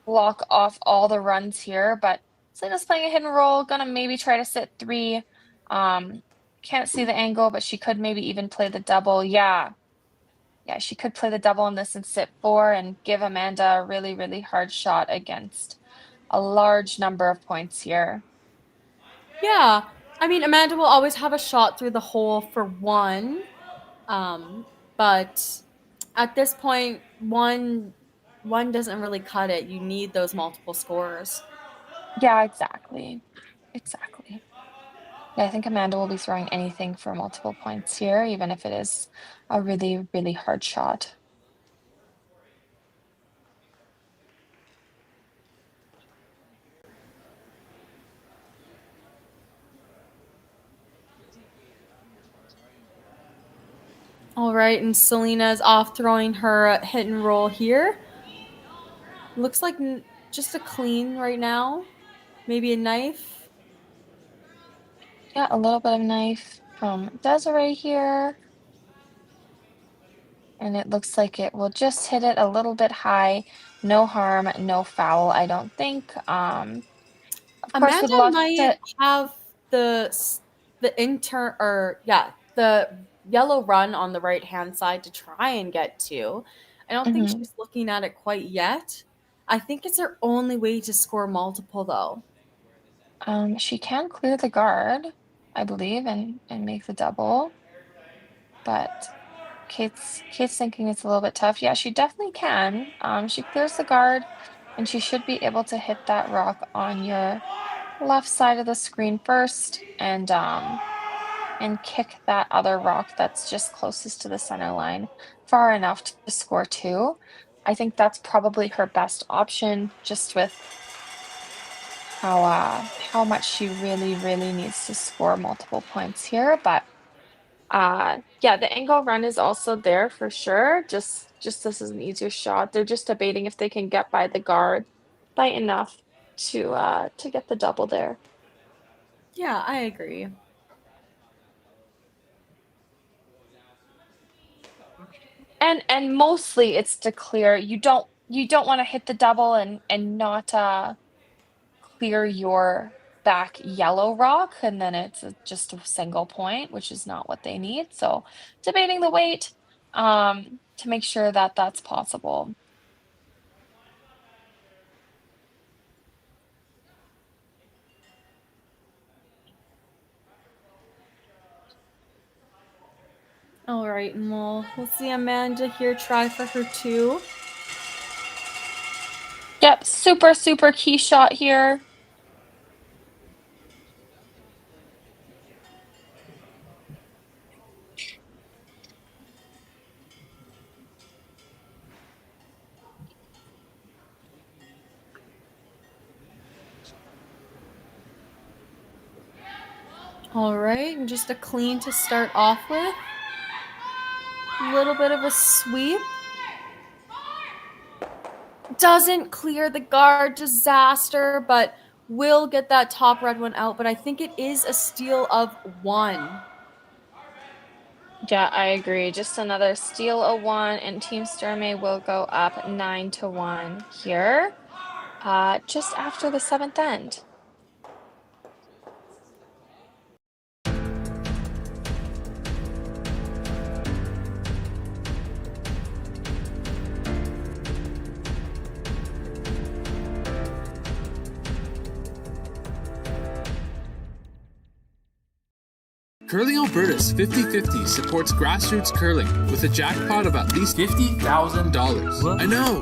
block off all the runs here. But Selena's playing a hidden roll, gonna maybe try to sit 3. Can't see the angle, but she could maybe even play the double. Yeah, she could play the double on this and sit 4 and give Amanda a really, really hard shot against a large number of points here. Yeah, I mean, Amanda will always have a shot through the hole for 1. But at this point, one doesn't really cut it. You need those multiple scores. Yeah, exactly. Yeah, I think Amanda will be throwing anything for multiple points here, even if it is a really, really hard shot. All right, and Selena's off throwing her hit and roll here. Looks like just a clean right now. Maybe a knife. Yeah, a little bit of knife from Desiree here. And it looks like it will just hit it a little bit high. No harm, no foul, I don't think. Of course, Amanda might have the yellow run on the right hand side to try and get to. I don't think she's looking at it quite yet. I think it's her only way to score multiple though. She can clear the guard, I believe, and make the double. But Kate's thinking it's a little bit tough. Yeah, she definitely can. She clears the guard, and she should be able to hit that rock on your left side of the screen first, and kick that other rock that's just closest to the center line far enough to score 2. I think that's probably her best option, just with how much she really needs to score multiple points here. But yeah, the angle run is also there for sure. Just this is an easier shot. They're just debating if they can get by the guard by enough to get the double there. Yeah, I agree. And mostly it's to clear. You don't want to hit the double and not clear your back yellow rock, and then it's just a single point, which is not what they need. So debating the weight to make sure that that's possible. All right, and we'll see Amanda here try for her 2. Yep, super key shot here. All right, and just a clean to start off with. A little bit of a sweep. Doesn't clear the guard, disaster, but will get that top red one out. But I think it is a steal of 1. Yeah, I agree. Just another steal of 1, and Team Sturmay will go up 9-1 here, just after the 7th end. Curling Alberta's 50/50 supports grassroots curling with a jackpot of at least $50,000. I know!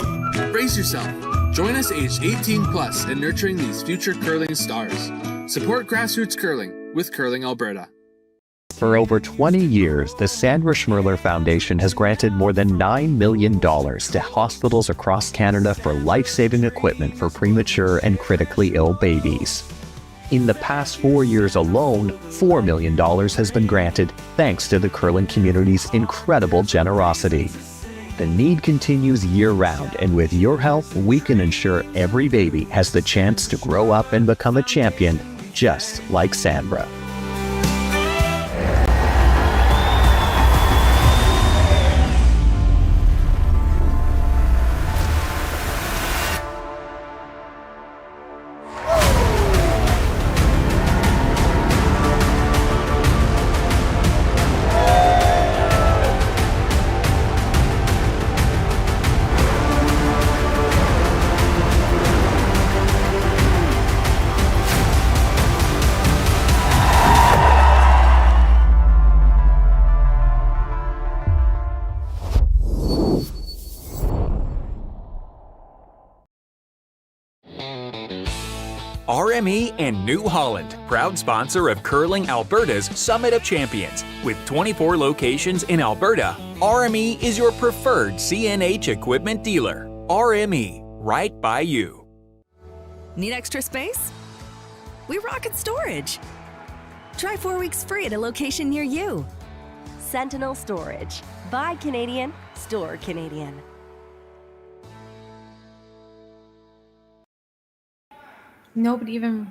Brace yourself. Join us aged 18 plus in nurturing these future curling stars. Support grassroots curling with Curling Alberta. For over 20 years, the Sandra Schmirler Foundation has granted more than $9 million to hospitals across Canada for life-saving equipment for premature and critically ill babies. In the past 4 years alone, $4 million has been granted thanks to the curling community's incredible generosity. The need continues year-round, and with your help, we can ensure every baby has the chance to grow up and become a champion, just like Sandra. RME and New Holland, proud sponsor of Curling Alberta's Summit of Champions. With 24 locations in Alberta, RME is your preferred CNH equipment dealer. RME, right by you. Need extra space? We rocket storage. Try 4 weeks free at a location near you. Sentinel Storage. Buy Canadian, store Canadian. Nobody even...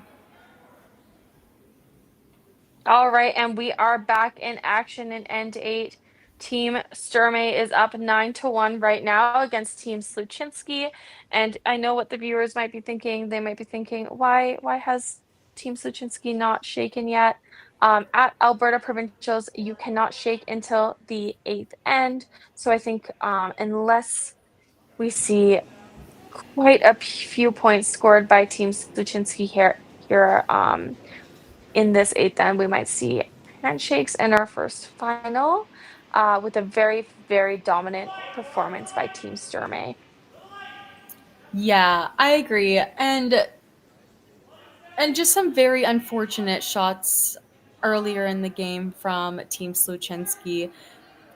All right, and we are back in action in End 8. Team Sturmay is up 9-1 right now against Team Sluchinski. And I know what the viewers might be thinking. They might be thinking, why has Team Sluchinski not shaken yet. At Alberta Provincials, you cannot shake until the 8th end. So I think unless we see quite a few points scored by Team Sluchinski here in this 8th end, we might see handshakes in our first final with a very, very dominant performance by Team Sturmay. Yeah, I agree. And just some very unfortunate shots earlier in the game from Team Sluchinski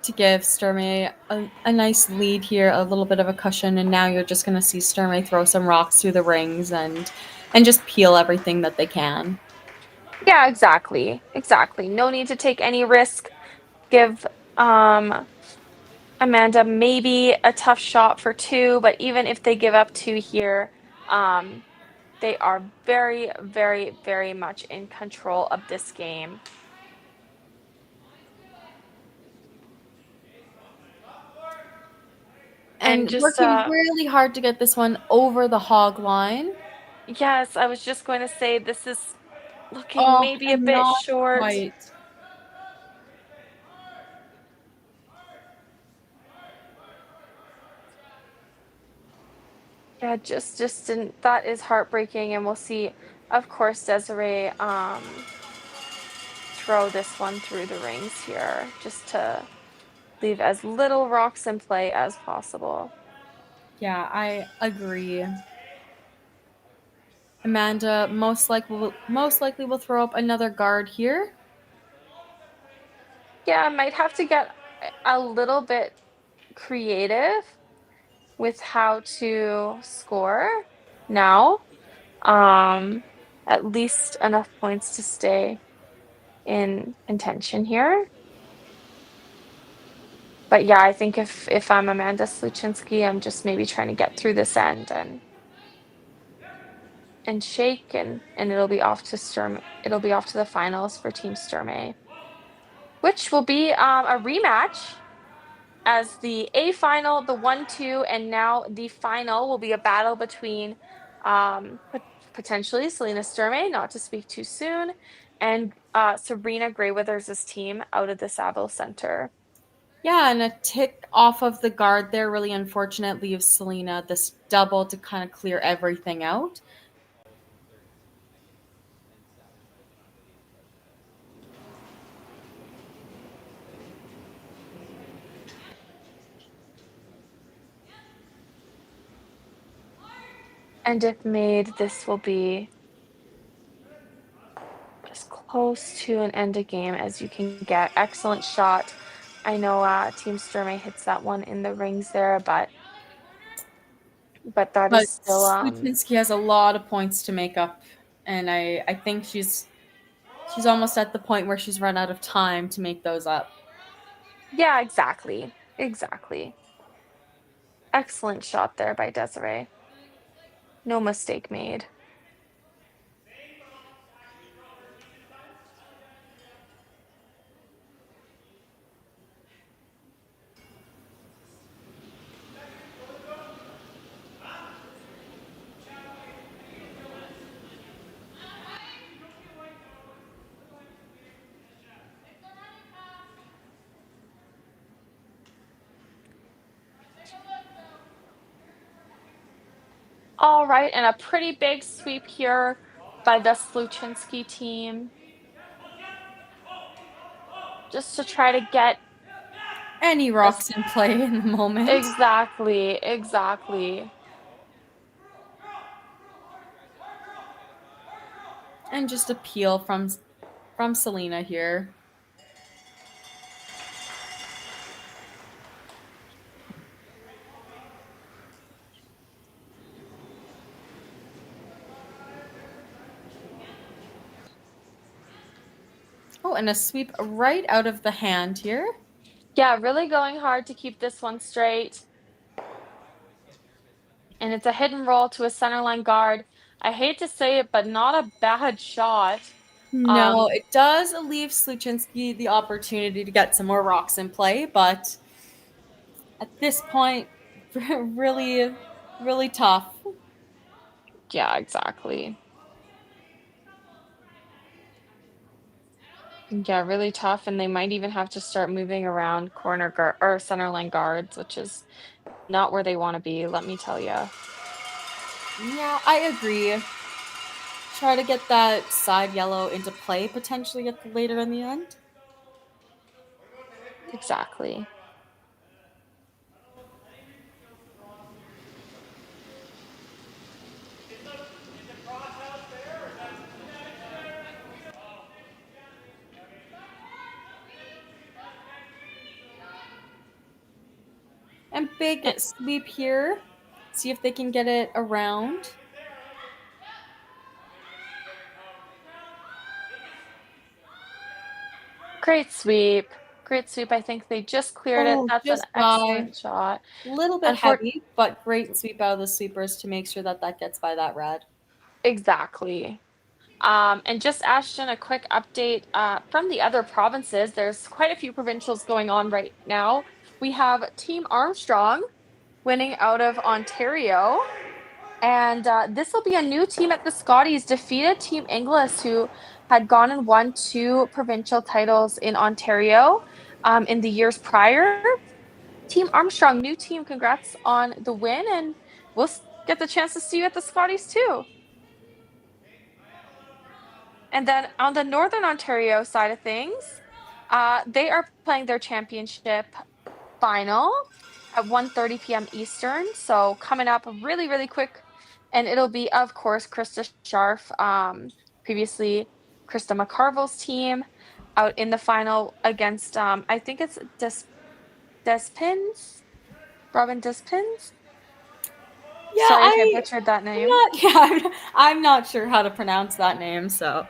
to give Sturmay a nice lead here, a little bit of a cushion, and now you're just going to see Sturmay throw some rocks through the rings and just peel everything that they can. Yeah, exactly. Exactly. No need to take any risk. Give Amanda maybe a tough shot for 2, but even if they give up 2 here, they are very, very, very much in control of this game. And just working really hard to get this one over the hog line. Yes, I was just going to say this is looking maybe a and bit not short. quite. Yeah, just didn't. That is heartbreaking, and we'll see. Of course, Desiree throw this one through the rings here, just to leave as little rocks in play as possible. Yeah, I agree. Amanda most likely will throw up another guard here. Yeah, I might have to get a little bit creative with how to score now. At least enough points to stay in contention here. But yeah, I think if I'm Amanda Sluchinski, I'm just maybe trying to get through this end and shake, and it'll be off to it'll be off to the finals for Team Sturmay, which will be a rematch as the A final, the 1-2, and now the final will be a battle between potentially Selena Sturmay, not to speak too soon, and Sabrina Graywithers' team out of the Saville Center. Yeah, and a tick off of the guard there, really unfortunate, leaves Selena this double to kind of clear everything out. And if made, this will be as close to an end of game as you can get. Excellent shot. I know Team Sturmay hits that one in the rings there, but that is still Sluchinski has a lot of points to make up, and I think she's almost at the point where she's run out of time to make those up. Yeah, exactly. Excellent shot there by Desiree. No mistake made. All right, and a pretty big sweep here by the Sluchinski team. Just to try to get any rocks in play in the moment. Exactly. And just a peel from Selena here. Oh, and a sweep right out of the hand here. Yeah, really going hard to keep this one straight. And it's a hidden roll to a centerline guard. I hate to say it, but not a bad shot. No, it does leave Sluchinski the opportunity to get some more rocks in play, but at this point, really, really tough. Yeah, exactly. Yeah, really tough, and they might even have to start moving around corner guard or center line guards, which is not where they want to be, let me tell you. Yeah, I agree. Try to get that side yellow into play potentially at the later in the end. Exactly. And big sweep here. See if they can get it around. Great sweep. Great sweep. I think they just cleared it. Oh, That's an just by excellent shot. a little bit heavy, but great sweep out of the sweepers to make sure that that gets by that red. Exactly. And just Ashton, a quick update from the other provinces. There's quite a few provincials going on right now. We have Team Armstrong winning out of Ontario. And this will be a new team at the Scotties, defeated Team Inglis, who had gone and won 2 provincial titles in Ontario in the years prior. Team Armstrong, new team, congrats on the win, and we'll get the chance to see you at the Scotties too. And then on the Northern Ontario side of things, they are playing their championship final at 1:30 p.m. Eastern. So coming up really, really quick. And it'll be, of course, Krista Scharf, previously Krista McCarville's team, out in the final against, I think it's Despins? Robin Despins? Yeah, Sorry if I butchered that name. I'm not sure how to pronounce that name, so.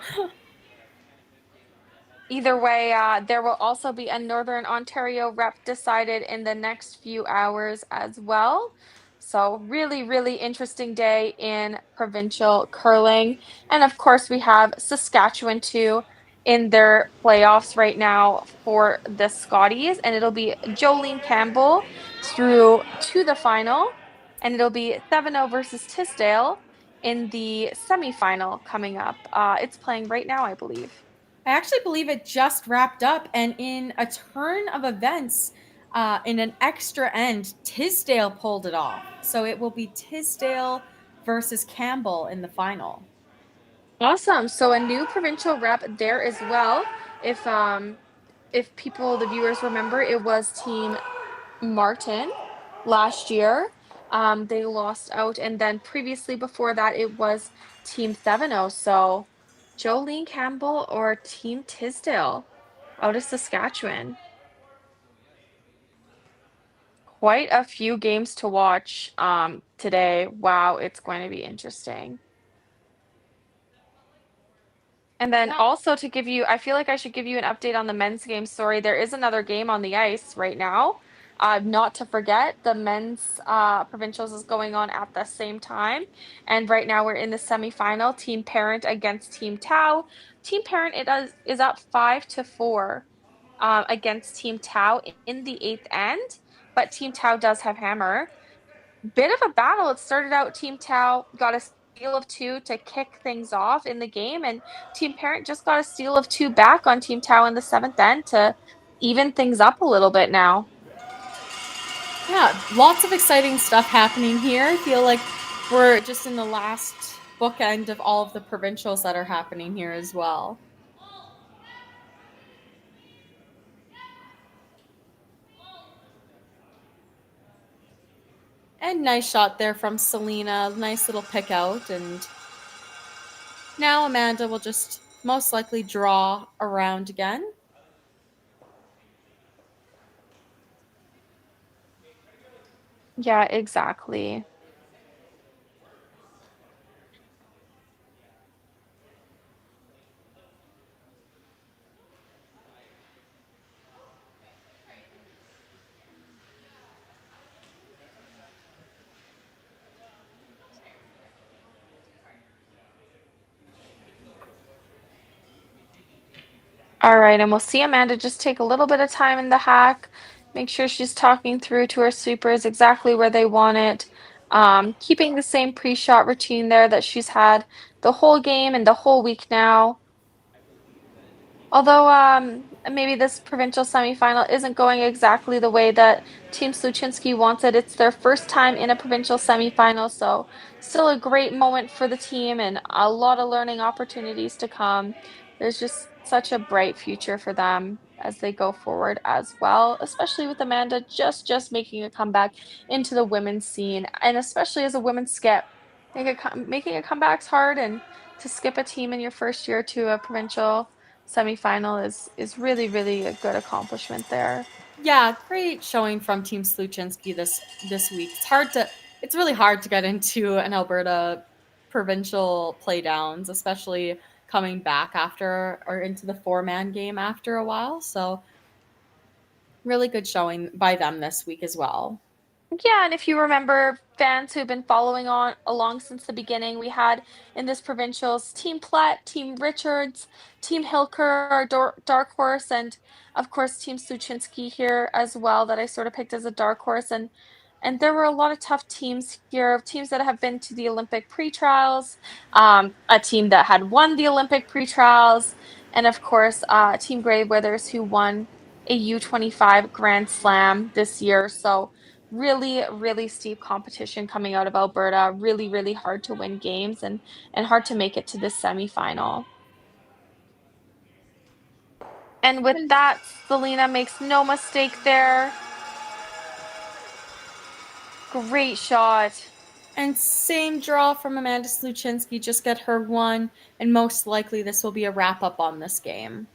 Either way, there will also be a Northern Ontario rep decided in the next few hours as well. So really, really interesting day in provincial curling. And of course, we have Saskatchewan too in their playoffs right now for the Scotties. And it'll be Jolene Campbell through to the final. And it'll be 7-0 versus Tisdale in the semifinal coming up. It's playing right now, I believe. I actually believe it just wrapped up, and in a turn of events, in an extra end, Tisdale pulled it off. So it will be Tisdale versus Campbell in the final. Awesome. So a new provincial rep there as well. If people, the viewers remember, it was Team Martin last year. They lost out, and then previously before that, it was Team 7-0. So Jolene Campbell or Team Tisdale out of Saskatchewan. Quite a few games to watch today. Wow, it's going to be interesting. And then also to give you, I feel like I should give you an update on the men's game. Sorry, there is another game on the ice right now. Not to forget, the men's provincials is going on at the same time. And right now we're in the semifinal, Team Parent against Team Tau. Team Parent is up 5-4 against Team Tau in the 8th end, but Team Tau does have hammer. Bit of a battle. It started out Team Tau got a steal of 2 to kick things off in the game, and Team Parent just got a steal of 2 back on Team Tau in the 7th end to even things up a little bit now. Yeah, lots of exciting stuff happening here. I feel like we're just in the last bookend of all of the provincials that are happening here as well. And nice shot there from Selena. Nice little pick out. And now Amanda will just most likely draw around again. Yeah, exactly. All right, and we'll see Amanda just take a little bit of time in the hack, make sure she's talking through to her sweepers exactly where they want it, keeping the same pre-shot routine there that she's had the whole game and the whole week now. Although maybe this provincial semifinal isn't going exactly the way that Team Sluchinski wants it. It's their first time in a provincial semifinal, so still a great moment for the team and a lot of learning opportunities to come. There's just such a bright future for them as they go forward as well, especially with Amanda just making a comeback into the women's scene, and especially as a women's skip. Making a comeback's hard, and to skip a team in your first year to a provincial semifinal is really a good accomplishment there. Yeah, great showing from Team Sluchinski this week. It's really hard to get into an Alberta provincial playdowns, especially coming back after or into the 4-man game after a while. So really good showing by them this week as well. Yeah, and if you remember, fans who've been following on along since the beginning, we had in this provincials Team Platt, Team Richards, Team Hilker, our dark horse, and of course Team Sluchinski here as well that I sort of picked as a dark horse. And there were a lot of tough teams here, teams that have been to the Olympic pre-trials, a team that had won the Olympic pre-trials, and of course Team Grey Withers, who won a U25 Grand Slam this year. So really steep competition coming out of Alberta. Really hard to win games and hard to make it to this semifinal. And with that, Selena makes no mistake there. Great shot. And same draw from Amanda Sluchinski, just get her one, and most likely this will be a wrap-up on this game.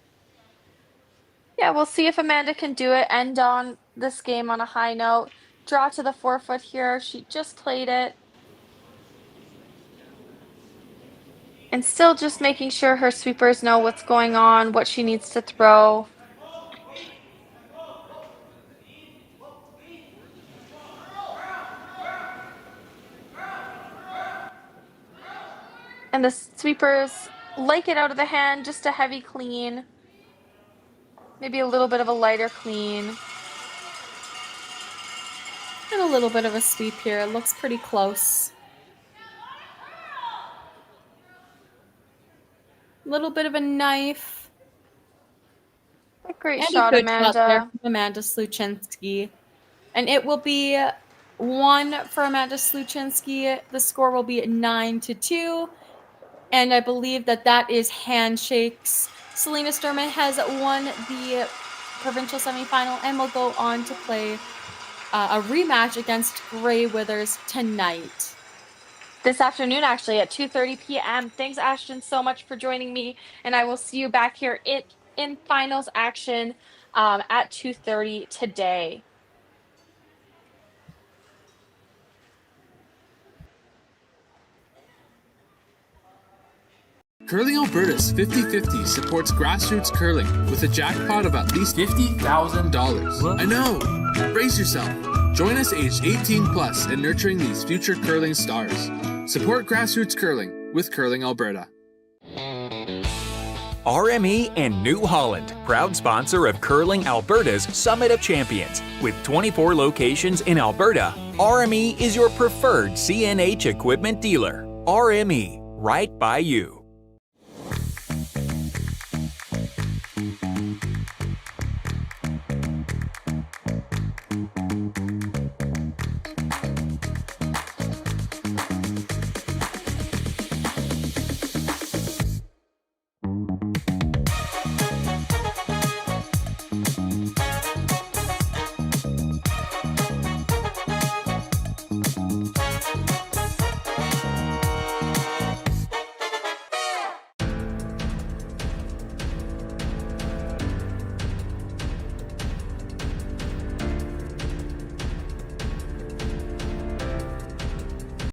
Yeah, we'll see if Amanda can do it, end on this game on a high note. Draw to the 4-foot here. She just played it. And still just making sure her sweepers know what's going on, what she needs to throw. And the sweepers like it out of the hand, just a heavy clean. Maybe a little bit of a lighter clean. And a little bit of a sweep here. It looks pretty close. A little bit of a knife. A great And shot, a good Amanda. shot there from Amanda Sluchinski. And it will be 1 for Amanda Sluchinski. The score will be 9-2. And I believe that is handshakes. Selena Sturmay has won the provincial semifinal and will go on to play a rematch against Grey Withers tonight. This afternoon, actually, at 2:30 p.m. Thanks, Ashton, so much for joining me, and I will see you back here in finals action at 2:30 today. Curling Alberta's 50/50 supports grassroots curling with a jackpot of at least $50,000. I know! Brace yourself. Join us aged 18 plus in nurturing these future curling stars. Support grassroots curling with Curling Alberta. RME and New Holland, proud sponsor of Curling Alberta's Summit of Champions. With 24 locations in Alberta, RME is your preferred CNH equipment dealer. RME, right by you.